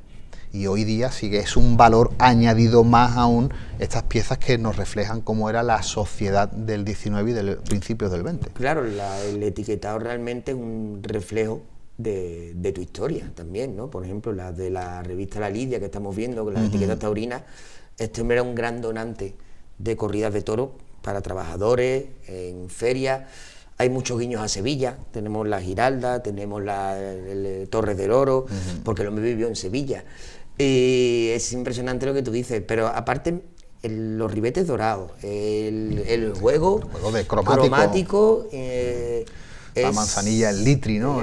[SPEAKER 1] y hoy día sí que es un valor añadido más aún estas piezas que nos reflejan cómo era la sociedad del 19 y del principios del 20.
[SPEAKER 2] Claro, el etiquetado realmente es un reflejo de tu historia también, ¿no? Por ejemplo, la de la revista La Lidia que estamos viendo, con las etiquetas taurinas, este hombre era un gran donante de corridas de toros para trabajadores, en ferias. Hay muchos guiños a Sevilla, tenemos la Giralda, tenemos el Torres del Oro, porque el hombre vivió en Sevilla. Y es impresionante lo que tú dices, pero aparte los ribetes dorados, el juego
[SPEAKER 1] de
[SPEAKER 2] cromático
[SPEAKER 1] la manzanilla, el litri, ¿no?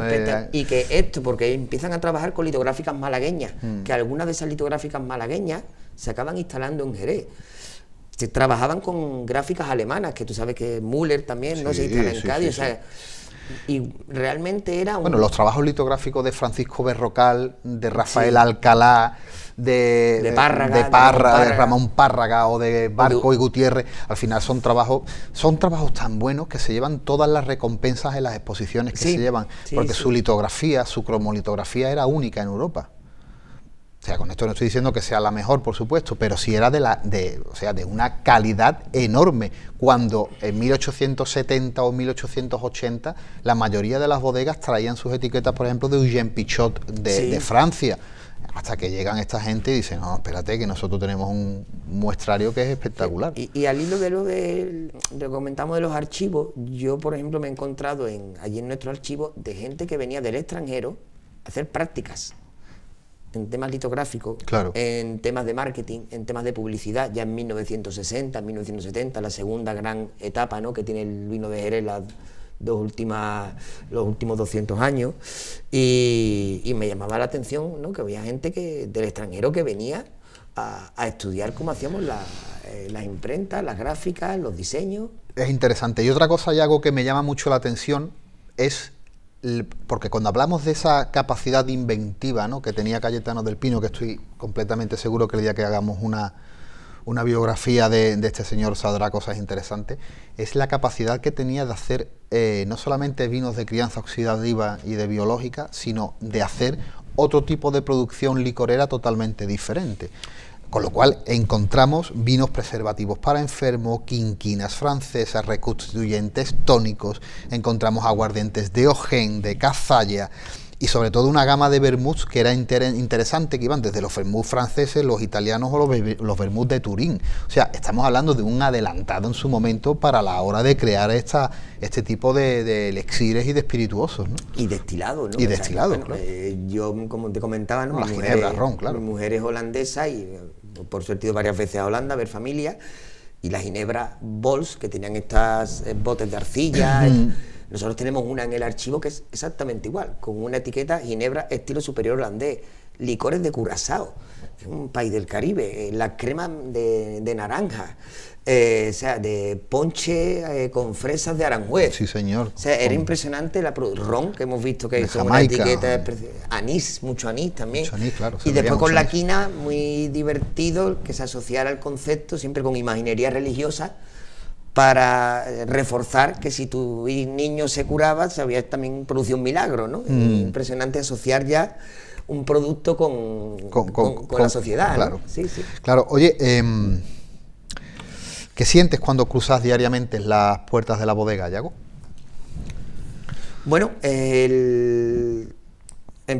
[SPEAKER 2] Y que esto, porque empiezan a trabajar con litográficas malagueñas, que algunas de esas litográficas malagueñas se acaban instalando en Jerez. Se trabajaban con gráficas alemanas, que tú sabes que Müller también, ¿no? Se instala en Cádiz, o sea, y realmente era un...
[SPEAKER 1] Bueno, los trabajos litográficos de Francisco Berrocal, de Rafael Alcalá, de Ramón Párraga o de Barco y Gutiérrez, al final son trabajos tan buenos que se llevan todas las recompensas en las exposiciones que se llevan, porque su litografía, su cromolitografía era única en Europa. O sea, con esto no estoy diciendo que sea la mejor, por supuesto, pero sí era de una calidad enorme, cuando en 1870 o 1880 la mayoría de las bodegas traían sus etiquetas, por ejemplo, de Eugène Pichot de Francia, hasta que llegan esta gente y dicen, no, espérate, que nosotros tenemos un muestrario que es espectacular.
[SPEAKER 2] Y al hilo de lo que comentamos de los archivos, yo, por ejemplo, me he encontrado allí en nuestro archivo de gente que venía del extranjero a hacer prácticas en temas litográficos, en temas de marketing, en temas de publicidad, ya en 1960, 1970, la segunda gran etapa, ¿no?, que tiene el vino de Jerez, los últimos 200 años, y me llamaba la atención, ¿no?, que había gente del extranjero que venía a estudiar cómo hacíamos las imprentas, las gráficas, los diseños.
[SPEAKER 1] Es interesante. Y otra cosa, Yago, que me llama mucho la atención es... porque cuando hablamos de esa capacidad inventiva, ¿no?, que tenía Cayetano del Pino, que estoy completamente seguro que el día que hagamos una biografía de este señor saldrá cosas interesantes, es la capacidad que tenía de hacer no solamente vinos de crianza oxidativa y de biológica, sino de hacer otro tipo de producción licorera totalmente diferente. Con lo cual encontramos vinos preservativos para enfermos, quinquinas francesas, reconstituyentes tónicos, encontramos aguardientes de Ogen, de Cazalla, y sobre todo una gama de vermuts que era interesante, que iban desde los vermuts franceses, los italianos o los vermuts de Turín. O sea, estamos hablando de un adelantado en su momento para la hora de crear este tipo de elixires y de espirituosos, ¿no?
[SPEAKER 2] Y destilados, ¿no?
[SPEAKER 1] Y destilados,
[SPEAKER 2] bueno, yo, como te comentaba, ¿no?,
[SPEAKER 1] la ginebra, ron, claro.
[SPEAKER 2] Mi mujer es holandesa y por suerte he ido varias veces a Holanda a ver familia, y la ginebra Bols, que tenían estas botes de arcilla... Nosotros tenemos una en el archivo que es exactamente igual, con una etiqueta ginebra estilo superior holandés, licores de Curazao, un país del Caribe, la crema de naranja, o sea, de ponche con fresas de Aranjuez.
[SPEAKER 1] Sí, señor.
[SPEAKER 2] O sea, era impresionante ron, que hemos visto que son una etiqueta, anís, mucho anís también.
[SPEAKER 1] Mucho anís, claro.
[SPEAKER 2] Y después con la quina, muy divertido, que se asociara al concepto, siempre con imaginería religiosa, para reforzar que si tu niño se curaba, se había también producido un milagro, ¿no? Impresionante asociar ya un producto con la sociedad,
[SPEAKER 1] claro,
[SPEAKER 2] ¿no? Sí, sí.
[SPEAKER 1] Claro, oye, ¿qué sientes cuando cruzas diariamente las puertas de la bodega, Yago?
[SPEAKER 2] Bueno, en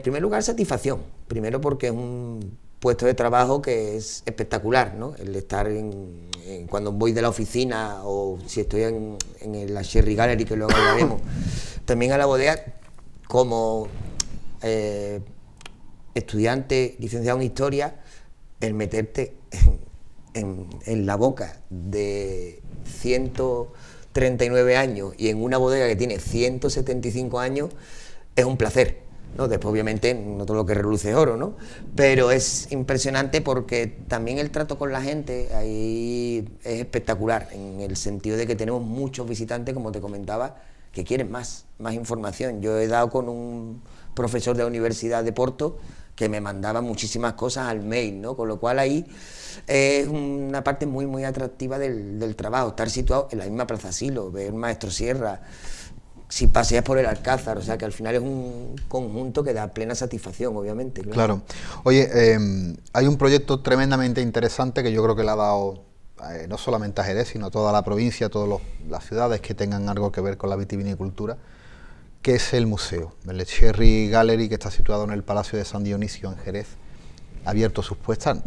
[SPEAKER 2] primer lugar, satisfacción. Primero porque es un puesto de trabajo que es espectacular, ¿no? El estar cuando voy de la oficina o si estoy en la Sherry Gallery, que luego hablaremos, también a la bodega como estudiante licenciado en Historia, el meterte en la boca de 139 años y en una bodega que tiene 175 años es un placer, ¿no? Después, obviamente, no todo lo que reluce es oro, ¿no? Pero es impresionante porque también el trato con la gente ahí es espectacular, en el sentido de que tenemos muchos visitantes, como te comentaba, que quieren más información. Yo he dado con un profesor de la Universidad de Porto que me mandaba muchísimas cosas al mail, ¿no? Con lo cual ahí es una parte muy, muy atractiva del trabajo, estar situado en la misma Plaza Silo, ver Maestro Sierra, si paseas por el Alcázar, o sea que al final es un conjunto que da plena satisfacción, obviamente.
[SPEAKER 1] Claro. Oye, hay un proyecto tremendamente interesante que yo creo que le ha dado no solamente a Jerez, sino a toda la provincia, a todas las ciudades que tengan algo que ver con la vitivinicultura, que es el museo, el Sherry Gallery, que está situado en el Palacio de San Dionisio en Jerez. Ha abierto sus puertas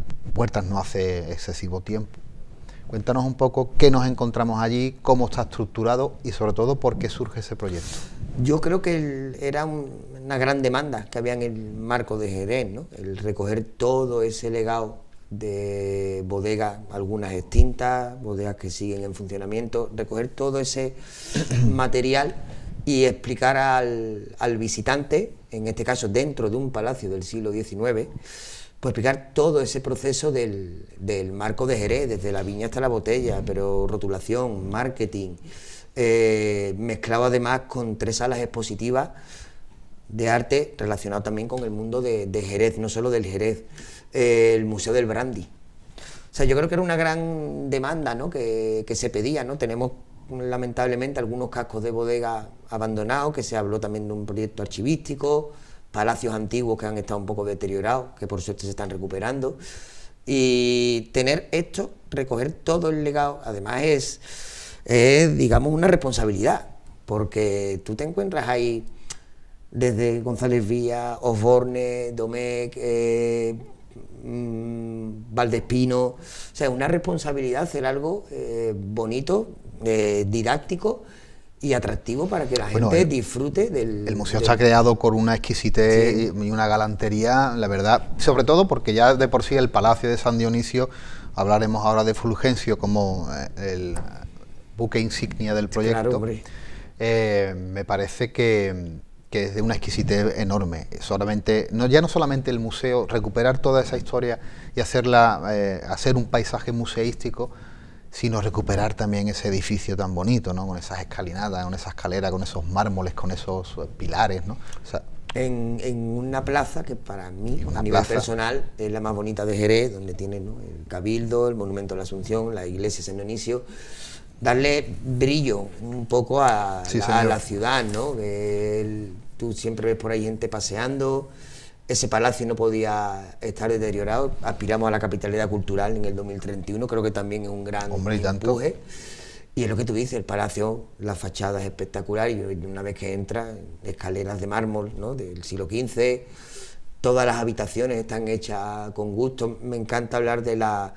[SPEAKER 1] no hace excesivo tiempo. Cuéntanos un poco qué nos encontramos allí, cómo está estructurado y sobre todo por qué surge ese proyecto.
[SPEAKER 2] Yo creo que era una gran demanda que había en el marco de Jerez, ¿no? El recoger todo ese legado de bodegas, algunas extintas, bodegas que siguen en funcionamiento, recoger todo ese material y explicar al visitante, en este caso dentro de un palacio del siglo XIX, pues explicar todo ese proceso del marco de Jerez, desde la viña hasta la botella, pero rotulación, marketing, mezclado además con 3 salas expositivas de arte relacionado también con el mundo de Jerez, no solo del Jerez, el Museo del Brandy. O sea, yo creo que era una gran demanda, ¿no?, que se pedía, ¿no? Tenemos lamentablemente algunos cascos de bodega abandonados, que se habló también de un proyecto archivístico, palacios antiguos que han estado un poco deteriorados, que por suerte se están recuperando, y tener esto, recoger todo el legado, además es digamos, una responsabilidad, porque tú te encuentras ahí desde González Villa, Osborne, Domecq, Valdespino, o sea, una responsabilidad hacer algo bonito, didáctico y atractivo para que la gente disfrute del...
[SPEAKER 1] El museo está creado con una exquisitez y una galantería, la verdad, sobre todo porque ya de por sí el Palacio de San Dionisio, hablaremos ahora de Fulgencio como el buque insignia del proyecto, claro, me parece que es de una exquisitez enorme. Solamente, ya no solamente el museo, recuperar toda esa historia y hacerla, hacer un paisaje museístico, sino recuperar también ese edificio tan bonito, ¿no?, con esas escalinadas, con esa escalera, con esos mármoles, con esos pilares, ¿no? O sea,
[SPEAKER 2] en una plaza que para mí, a nivel personal, es la más bonita de Jerez, donde tiene, ¿no?, el Cabildo, el Monumento a la Asunción, la iglesia de San Dionisio, darle brillo un poco a la ciudad, ¿no? Tú siempre ves por ahí gente paseando, ese palacio no podía estar deteriorado, aspiramos a la capitalidad cultural en el 2031, creo que también es un gran empuje. Y es lo que tú dices, el palacio, la fachada es espectacular, y una vez que entras, escaleras de mármol, ¿no?, del siglo XV, todas las habitaciones están hechas con gusto. Me encanta hablar de la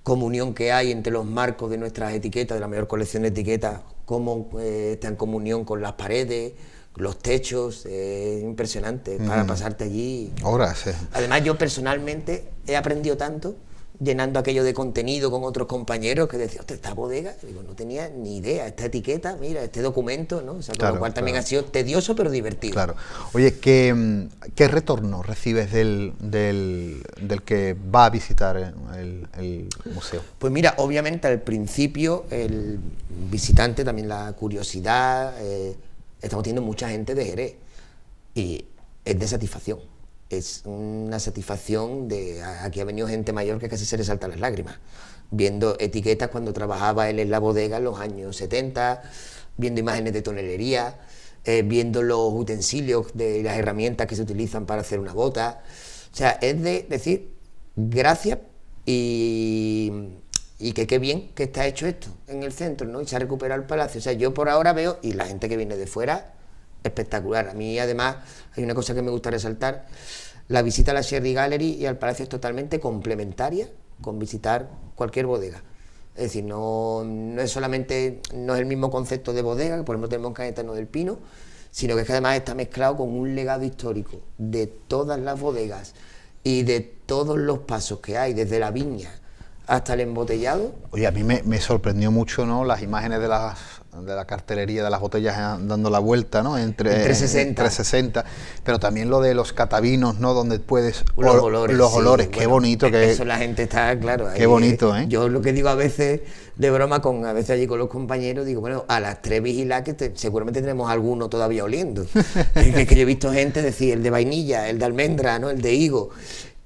[SPEAKER 2] comunión que hay entre los marcos de nuestras etiquetas, de la mayor colección de etiquetas, cómo está en comunión con las paredes, los techos, es impresionante para pasarte allí.
[SPEAKER 1] Horas,
[SPEAKER 2] Además, yo personalmente he aprendido tanto llenando aquello de contenido con otros compañeros que decía, esta bodega, digo, no tenía ni idea, esta etiqueta, mira, este documento, ¿no? O sea, con lo cual también ha sido tedioso pero divertido.
[SPEAKER 1] Claro. Oye, ¿qué retorno recibes del que va a visitar el museo?
[SPEAKER 2] Pues mira, obviamente al principio el visitante, también la curiosidad, estamos teniendo mucha gente de Jerez y es de satisfacción. Es una satisfacción de... Aquí ha venido gente mayor que casi se le saltan las lágrimas, viendo etiquetas cuando trabajaba él en la bodega en los años 70, viendo imágenes de tonelería, viendo los utensilios de las herramientas que se utilizan para hacer una bota. O sea, es de decir, gracias y que qué bien que está hecho esto en el centro, ¿no? Y se ha recuperado el palacio. O sea, yo por ahora veo, y la gente que viene de fuera, espectacular. A mí además hay una cosa que me gusta resaltar: la visita a la Sherry Gallery y al palacio es totalmente complementaria con visitar cualquier bodega. Es decir, no es solamente, no es el mismo concepto de bodega, que por ejemplo tenemos en Cayetano del Pino, sino que es que además está mezclado con un legado histórico de todas las bodegas y de todos los pasos que hay, desde la viña hasta el embotellado.
[SPEAKER 1] Oye, a mí me sorprendió mucho, ¿no?, las imágenes de la cartelería de las botellas dando la vuelta, ¿no?, en 360, pero también lo de los catavinos, ¿no?, donde puedes... Los olores, qué bonito que...
[SPEAKER 2] Eso la gente está, claro...
[SPEAKER 1] Qué bonito, ¿eh?
[SPEAKER 2] Yo lo que digo a veces, de broma, a veces allí con los compañeros, digo, bueno, a las 3 vigilar que seguramente tenemos alguno todavía oliendo. Es que yo he visto gente decir, el de vainilla, el de almendra, ¿no?, el de higo.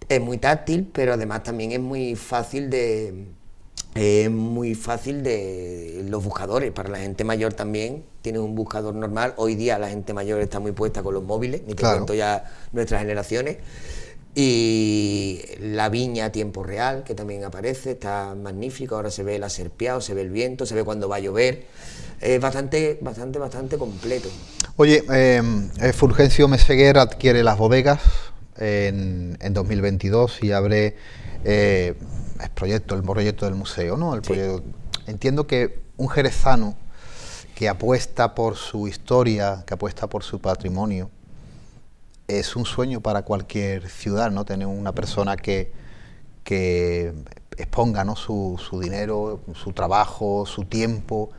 [SPEAKER 2] Es muy táctil, pero además también es muy fácil de los buscadores. Para la gente mayor también tienes un buscador normal. Hoy día la gente mayor está muy puesta con los móviles, ni te cuento ya nuestras generaciones. Y la viña a tiempo real, que también aparece, está magnífico. Ahora se ve el aserpiado, se ve el viento, se ve cuando va a llover. Es bastante completo.
[SPEAKER 1] Oye, Fulgencio Meseguer adquiere las bodegas en 2022 y abre el proyecto del museo, ¿no? Entiendo que un jerezano que apuesta por su historia, que apuesta por su patrimonio, es un sueño para cualquier ciudad, ¿no?, tener una persona que que exponga, ¿no?, su dinero, su trabajo, su tiempo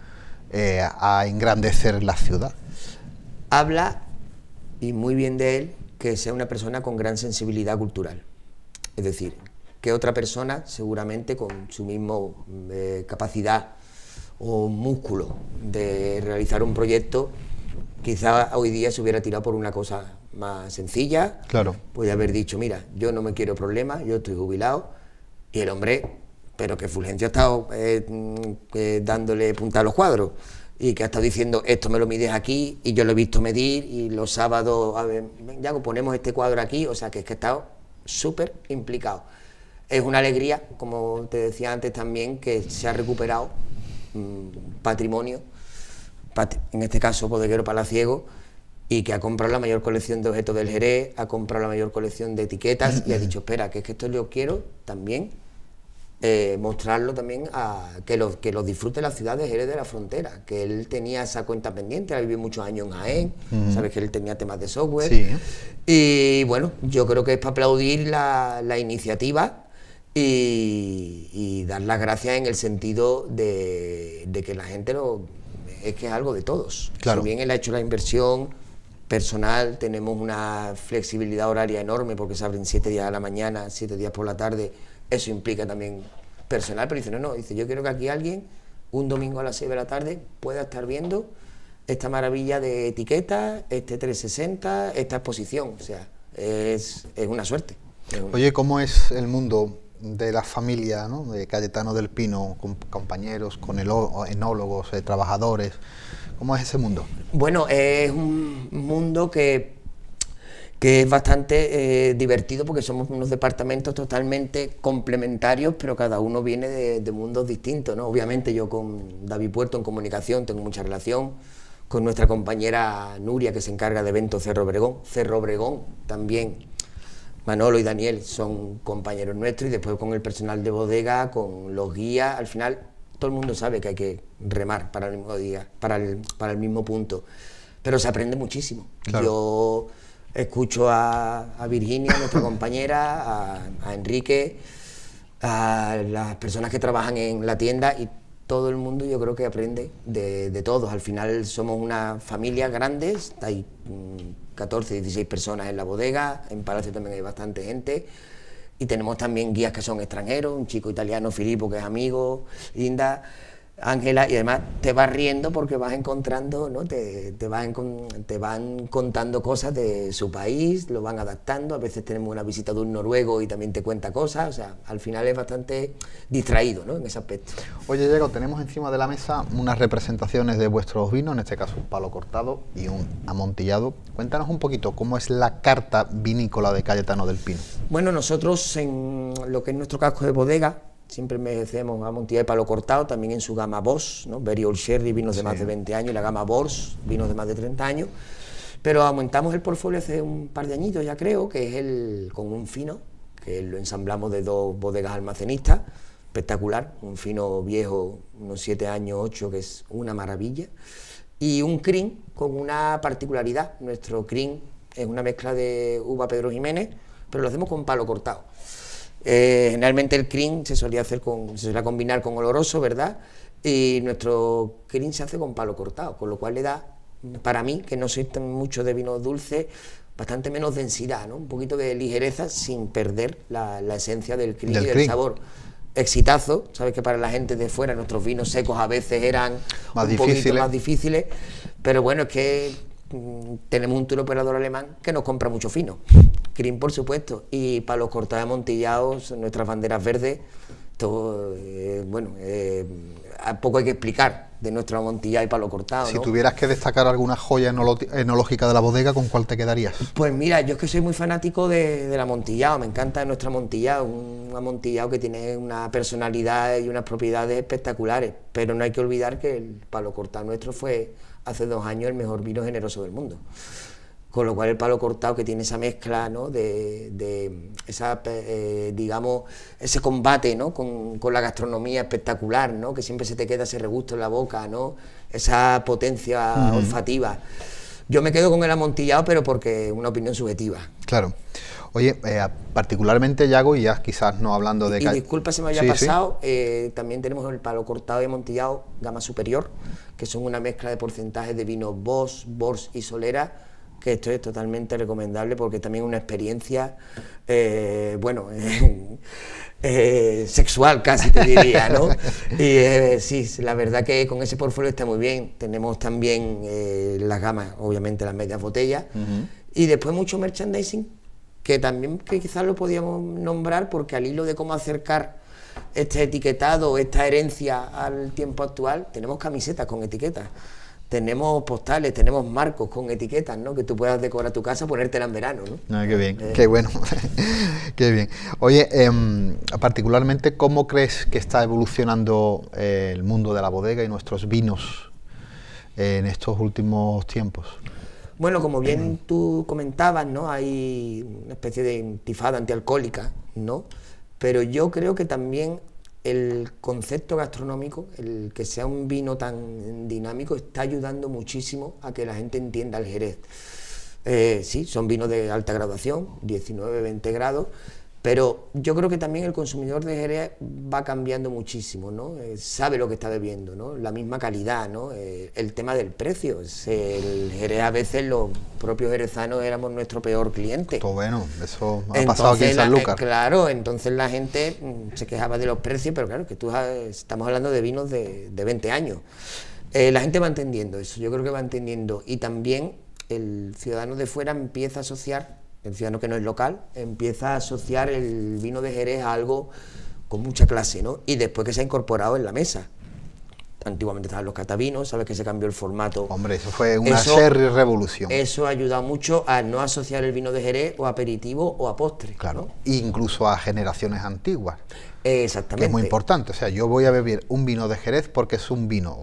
[SPEAKER 1] a engrandecer la ciudad.
[SPEAKER 2] Habla, y muy bien de él, que sea una persona con gran sensibilidad cultural. Es decir, que otra persona, seguramente con su misma capacidad o músculo de realizar un proyecto, quizá hoy día se hubiera tirado por una cosa más sencilla.
[SPEAKER 1] Claro.
[SPEAKER 2] Puede haber dicho, mira, yo no me quiero problemas, yo estoy jubilado, y el hombre, pero que Fulgencio ha estado dándole punta a los cuadros, y que ha estado diciendo, esto me lo mides aquí, y yo lo he visto medir, y los sábados, a ver, ya ponemos este cuadro aquí, o sea, que es que ha estado súper implicado. Es una alegría, como te decía antes también, que se ha recuperado patrimonio, en este caso bodeguero palaciego, y que ha comprado la mayor colección de objetos del Jerez, ha comprado la mayor colección de etiquetas, y ha dicho, espera, que es que esto yo quiero también mostrarlo también a que lo disfrute la ciudad de Jerez de la Frontera, que él tenía esa cuenta pendiente, ha vivido muchos años en Jaén, sabes que él tenía temas de software,
[SPEAKER 1] sí.
[SPEAKER 2] Y bueno, yo creo que es para aplaudir la iniciativa y dar las gracias en el sentido de que la gente es que es algo de todos.
[SPEAKER 1] Claro.
[SPEAKER 2] Si bien él ha hecho la inversión personal, tenemos una flexibilidad horaria enorme porque se abren 7 días a la mañana, 7 días por la tarde, eso implica también personal, pero dice, no, dice, yo quiero que aquí alguien, un domingo a las 6 de la tarde, pueda estar viendo esta maravilla de etiquetas, este 360, esta exposición, o sea, es una suerte.
[SPEAKER 1] Oye, ¿cómo es el mundo de la familia, ¿no?, de Cayetano del Pino, con compañeros, con enólogos, trabajadores? ¿Cómo es ese mundo?
[SPEAKER 2] Bueno, es un mundo que es bastante divertido porque somos unos departamentos totalmente complementarios, pero cada uno viene de mundos distintos, ¿no? Obviamente yo con David Puerto en comunicación tengo mucha relación, con nuestra compañera Nuria, que se encarga de eventos Cerro Obregón también, Manolo y Daniel son compañeros nuestros, y después con el personal de bodega, con los guías, al final todo el mundo sabe que hay que remar para el mismo día, para el mismo punto, pero se aprende muchísimo.
[SPEAKER 1] Claro.
[SPEAKER 2] Yo escucho a Virginia, nuestra compañera, a Enrique, a las personas que trabajan en la tienda, y todo el mundo yo creo que aprende de todos. Al final somos una familia grande, hay 14, 16 personas en la bodega, en Palacio también hay bastante gente, y tenemos también guías que son extranjeros, un chico italiano, Filippo, que es amigo, Linda, Ángela, y además te vas riendo porque vas encontrando, ¿no?, te van contando cosas de su país, lo van adaptando. A veces tenemos una visita de un noruego y también te cuenta cosas, o sea, al final es bastante distraído, ¿no?, en ese aspecto.
[SPEAKER 1] Oye, Diego, tenemos encima de la mesa unas representaciones de vuestros vinos, en este caso un palo cortado y un amontillado. Cuéntanos un poquito cómo es la carta vinícola de Cayetano del Pino.
[SPEAKER 2] Bueno, nosotros en lo que es nuestro casco de bodega siempre hacemos amontillado y palo cortado, también en su gama Boss, ¿no?, Very Old Sherry, vinos de más de 20 años, y la gama Bors, vinos de más de 30 años, pero aumentamos el portfolio hace un par de añitos ya creo, que es con un fino, que lo ensamblamos de 2 bodegas almacenistas, espectacular, un fino viejo, unos 7 años, 8, que es una maravilla, y un crin con una particularidad. Nuestro crin es una mezcla de uva Pedro Jiménez, pero lo hacemos con palo cortado. Generalmente el crin se solía combinar con oloroso, ¿verdad? Y nuestro crin se hace con palo cortado, con lo cual le da, para mí, que no soy mucho de vino dulce, bastante menos densidad, ¿no?, un poquito de ligereza sin perder la esencia del crin y del sabor. Exitazo, sabes que para la gente de fuera nuestros vinos secos a veces eran un poquito más difíciles, pero bueno, es que tenemos un tour operador alemán que nos compra mucho fino, crin por supuesto, y palos cortados amontillados, nuestras banderas verdes, todo, poco hay que explicar de nuestro amontillado y palo cortado,
[SPEAKER 1] Si
[SPEAKER 2] ¿no?
[SPEAKER 1] tuvieras que destacar alguna joya enológica de la bodega, ¿con cuál te quedarías?
[SPEAKER 2] Pues mira, yo es que soy muy fanático del amontillado, me encanta nuestro amontillado, un amontillado que tiene una personalidad y unas propiedades espectaculares, pero no hay que olvidar que el palo cortado nuestro fue hace 2 años el mejor vino generoso del mundo. Con lo cual el palo cortado, que tiene esa mezcla, ¿no?, de esa, digamos, ese combate, ¿no?, con la gastronomía espectacular, ¿no?, que siempre se te queda ese regusto en la boca, ¿no?, esa potencia olfativa. Yo me quedo con el amontillado, pero porque es una opinión subjetiva.
[SPEAKER 1] Claro. Oye, particularmente Yago, y ya quizás no hablando de...
[SPEAKER 2] Y disculpa si me haya pasado, también tenemos el palo cortado y amontillado gama superior, que son una mezcla de porcentajes de vino Boss, Bors y Solera, que esto es totalmente recomendable porque también es una experiencia, sexual casi te diría, ¿no? Y sí, la verdad que con ese portfolio está muy bien. Tenemos también las gamas, obviamente las medias botellas, y después mucho merchandising, que también que quizás lo podíamos nombrar porque al hilo de cómo acercar este etiquetado, esta herencia al tiempo actual, tenemos camisetas con etiquetas, tenemos postales, tenemos marcos con etiquetas, ¿no? Que tú puedas decorar tu casa, ponértela en verano, ¿no?
[SPEAKER 1] Ah, qué bien, qué bueno, qué bien. Oye, particularmente, ¿cómo crees que está evolucionando el mundo de la bodega y nuestros vinos en estos últimos tiempos?
[SPEAKER 2] Bueno, como bien tú comentabas, ¿no? Hay una especie de intifada antialcohólica, ¿no? Pero yo creo que también el concepto gastronómico, el que sea un vino tan dinámico, está ayudando muchísimo a que la gente entienda el Jerez. Sí, son vinos de alta graduación, 19, 20 grados, pero yo creo que también el consumidor de Jerez va cambiando muchísimo, ¿no? Sabe lo que está bebiendo, ¿no? La misma calidad, ¿no? El tema del precio. El Jerez, a veces los propios jerezanos éramos nuestro peor cliente.
[SPEAKER 1] Todo bueno, eso ha pasado aquí en Sanlúcar.
[SPEAKER 2] Claro, entonces la gente se quejaba de los precios, pero claro, que estamos hablando de vinos de 20 años. La gente va entendiendo eso, yo creo que va entendiendo. Y también el ciudadano de fuera empieza a asociar, el ciudadano que no es local, empieza a asociar el vino de Jerez a algo con mucha clase, ¿no? Y después que se ha incorporado en la mesa. Antiguamente estaban los catavinos, sabes que se cambió el formato.
[SPEAKER 1] Hombre, eso fue una seria revolución.
[SPEAKER 2] Eso ha ayudado mucho a no asociar el vino de Jerez o a aperitivo o a postre.
[SPEAKER 1] Claro,
[SPEAKER 2] ¿no?
[SPEAKER 1] Incluso a generaciones antiguas.
[SPEAKER 2] Exactamente.
[SPEAKER 1] Que es muy importante, o sea, yo voy a beber un vino de Jerez porque es un vino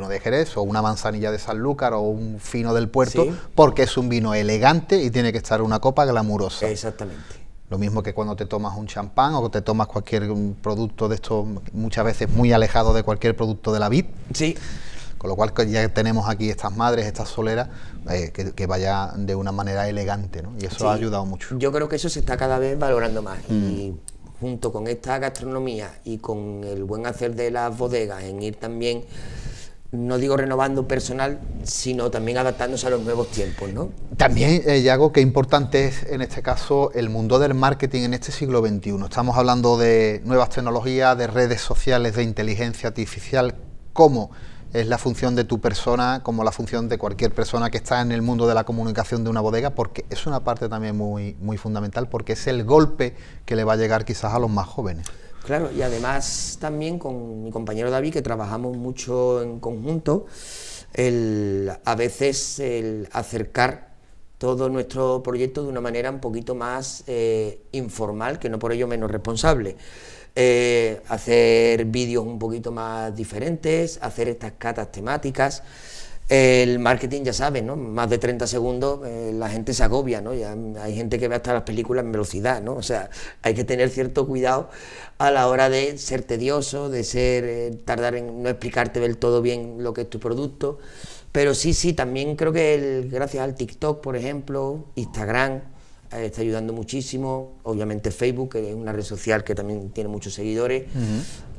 [SPEAKER 1] de Jerez, o una manzanilla de Sanlúcar, o un fino del puerto, ¿sí? Porque es un vino elegante y tiene que estar en una copa glamurosa.
[SPEAKER 2] Exactamente.
[SPEAKER 1] Lo mismo que cuando te tomas un champán o te tomas cualquier producto de estos, muchas veces muy alejado de cualquier producto de la vid.
[SPEAKER 2] Sí.
[SPEAKER 1] Con lo cual ya tenemos aquí estas madres, estas soleras, que vaya de una manera elegante, ¿no? Y eso ha ayudado mucho.
[SPEAKER 2] Yo creo que eso se está cada vez valorando más. Y junto con esta gastronomía y con el buen hacer de las bodegas en ir también, no digo renovando personal, sino también adaptándose a los nuevos tiempos, ¿no?
[SPEAKER 1] También, Yago, qué importante es en este caso el mundo del marketing en este siglo XXI. Estamos hablando de nuevas tecnologías, de redes sociales, de inteligencia artificial. ¿Cómo es la función de tu persona, como la función de cualquier persona que está en el mundo de la comunicación de una bodega? Porque es una parte también muy, muy fundamental, porque es el golpe que le va a llegar quizás a los más jóvenes.
[SPEAKER 2] Claro, y además también con mi compañero David, que trabajamos mucho en conjunto, a veces el acercar todo nuestro proyecto de una manera un poquito más informal, que no por ello menos responsable. Hacer vídeos un poquito más diferentes, hacer estas catas temáticas. El marketing, ya sabes, ¿no? Más de 30 segundos la gente se agobia, ¿no? Ya hay gente que ve hasta las películas en velocidad, ¿no? O sea, hay que tener cierto cuidado a la hora de ser tedioso, de tardar en no explicarte del todo bien lo que es tu producto. Pero sí, también creo que gracias al TikTok, por ejemplo, Instagram, está ayudando muchísimo, obviamente Facebook, que es una red social que también tiene muchos seguidores.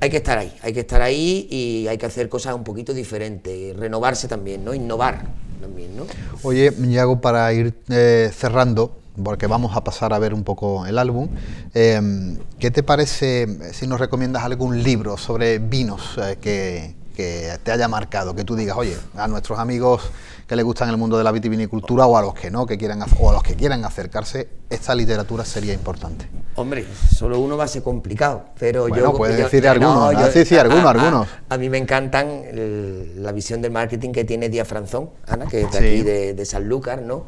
[SPEAKER 2] Hay que estar ahí y hay que hacer cosas un poquito diferentes, renovarse también, ¿no? Innovar también, ¿no?
[SPEAKER 1] Oye, Yago, para ir cerrando, porque vamos a pasar a ver un poco el álbum, ¿qué te parece si nos recomiendas algún libro sobre vinos que te haya marcado, que tú digas, oye, a nuestros amigos que les gustan el mundo de la vitivinicultura o a los que no, o a los que quieran acercarse, esta literatura sería importante?
[SPEAKER 2] Hombre, solo uno va a ser complicado, pero
[SPEAKER 1] bueno, puedes decir algunos, algunos.
[SPEAKER 2] A mí me encantan la visión del marketing que tiene Díaz Franzón, Ana, que es de aquí de Sanlúcar, ¿no?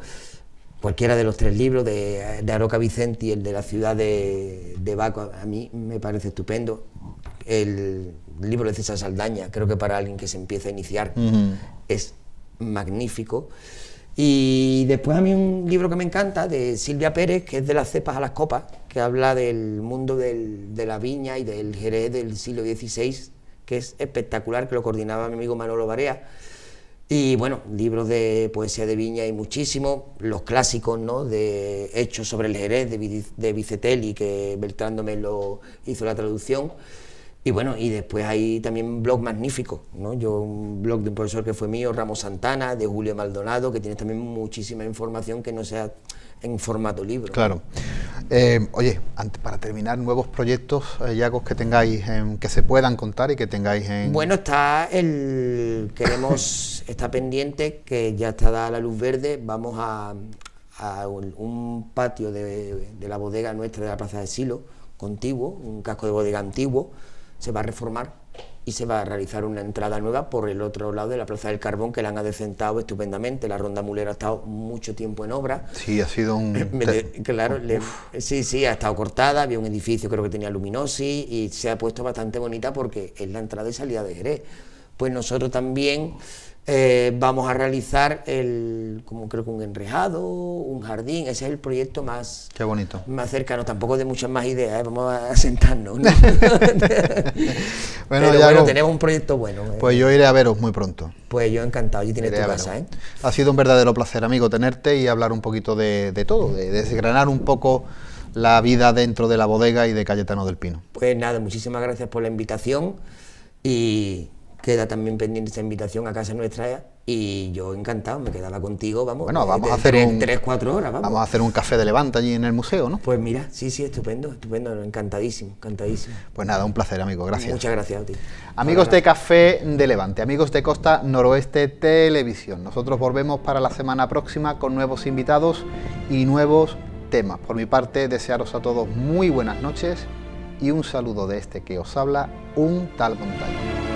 [SPEAKER 2] Cualquiera de los tres libros, de Aroca Vicente y el de la ciudad de Baco, a mí me parece estupendo. El libro de César Saldaña, creo que para alguien que se empieza a iniciar es magnífico. Y después a mí un libro que me encanta, de Silvia Pérez, que es De las cepas a las copas, que habla del mundo de la viña y del Jerez del siglo XVI, que es espectacular, que lo coordinaba mi amigo Manolo Barea. Y bueno, libros de poesía de viña hay muchísimos, los clásicos, ¿no?, de Hechos sobre el Jerez, de Vicetelli, que Beltrán Domelo hizo la traducción. Y bueno, y después hay también blogs magníficos, ¿no? Un blog de un profesor que fue mío, Ramos Santana, de Julio Maldonado, que tiene también muchísima información que no sea en formato libro.
[SPEAKER 1] Claro. Oye, para terminar, nuevos proyectos, Llagos, que tengáis, que se puedan contar y que tengáis en...
[SPEAKER 2] Bueno, está pendiente, que ya está dada la luz verde, vamos a un patio de la bodega nuestra de la Plaza de Silo, contiguo, un casco de bodega antiguo, se va a reformar y se va a realizar una entrada nueva por el otro lado de la Plaza del Carbón, que la han adecentado estupendamente. La Ronda Mulera ha estado mucho tiempo en obra.
[SPEAKER 1] Sí, ha sido un...
[SPEAKER 2] Claro, sí, ha estado cortada, había un edificio, creo que tenía luminosis, y se ha puesto bastante bonita porque es la entrada y salida de Jerez. Pues nosotros también vamos a realizar como creo que un enrejado, un jardín. Ese es el proyecto más...
[SPEAKER 1] Qué bonito.
[SPEAKER 2] Más cercano, tampoco de muchas más ideas, vamos a sentarnos, ¿no?
[SPEAKER 1] Bueno,
[SPEAKER 2] pero
[SPEAKER 1] Llagos,
[SPEAKER 2] bueno, tenemos un proyecto bueno.
[SPEAKER 1] Pues yo iré a veros muy pronto.
[SPEAKER 2] Pues yo encantado, allí tienes tu casa, ¿eh?
[SPEAKER 1] Ha sido un verdadero placer, amigo, tenerte y hablar un poquito de todo, de desgranar un poco la vida dentro de la bodega y de Cayetano del Pino.
[SPEAKER 2] Pues nada, muchísimas gracias por la invitación, y queda también pendiente esta invitación a casa nuestra, y yo encantado, me quedaba contigo, vamos.
[SPEAKER 1] Bueno, vamos a hacer
[SPEAKER 2] 3-4 horas, vamos.
[SPEAKER 1] Vamos a hacer un café de Levante allí en el museo, ¿no?
[SPEAKER 2] Pues mira, sí, estupendo, encantadísimo.
[SPEAKER 1] Pues nada, un placer, amigo, gracias.
[SPEAKER 2] Muchas gracias a ti.
[SPEAKER 1] Amigos de Café de Levante, amigos de Costa Noroeste Televisión, nosotros volvemos para la semana próxima con nuevos invitados y nuevos temas. Por mi parte, desearos a todos muy buenas noches y un saludo de este que os habla, un tal Montaño.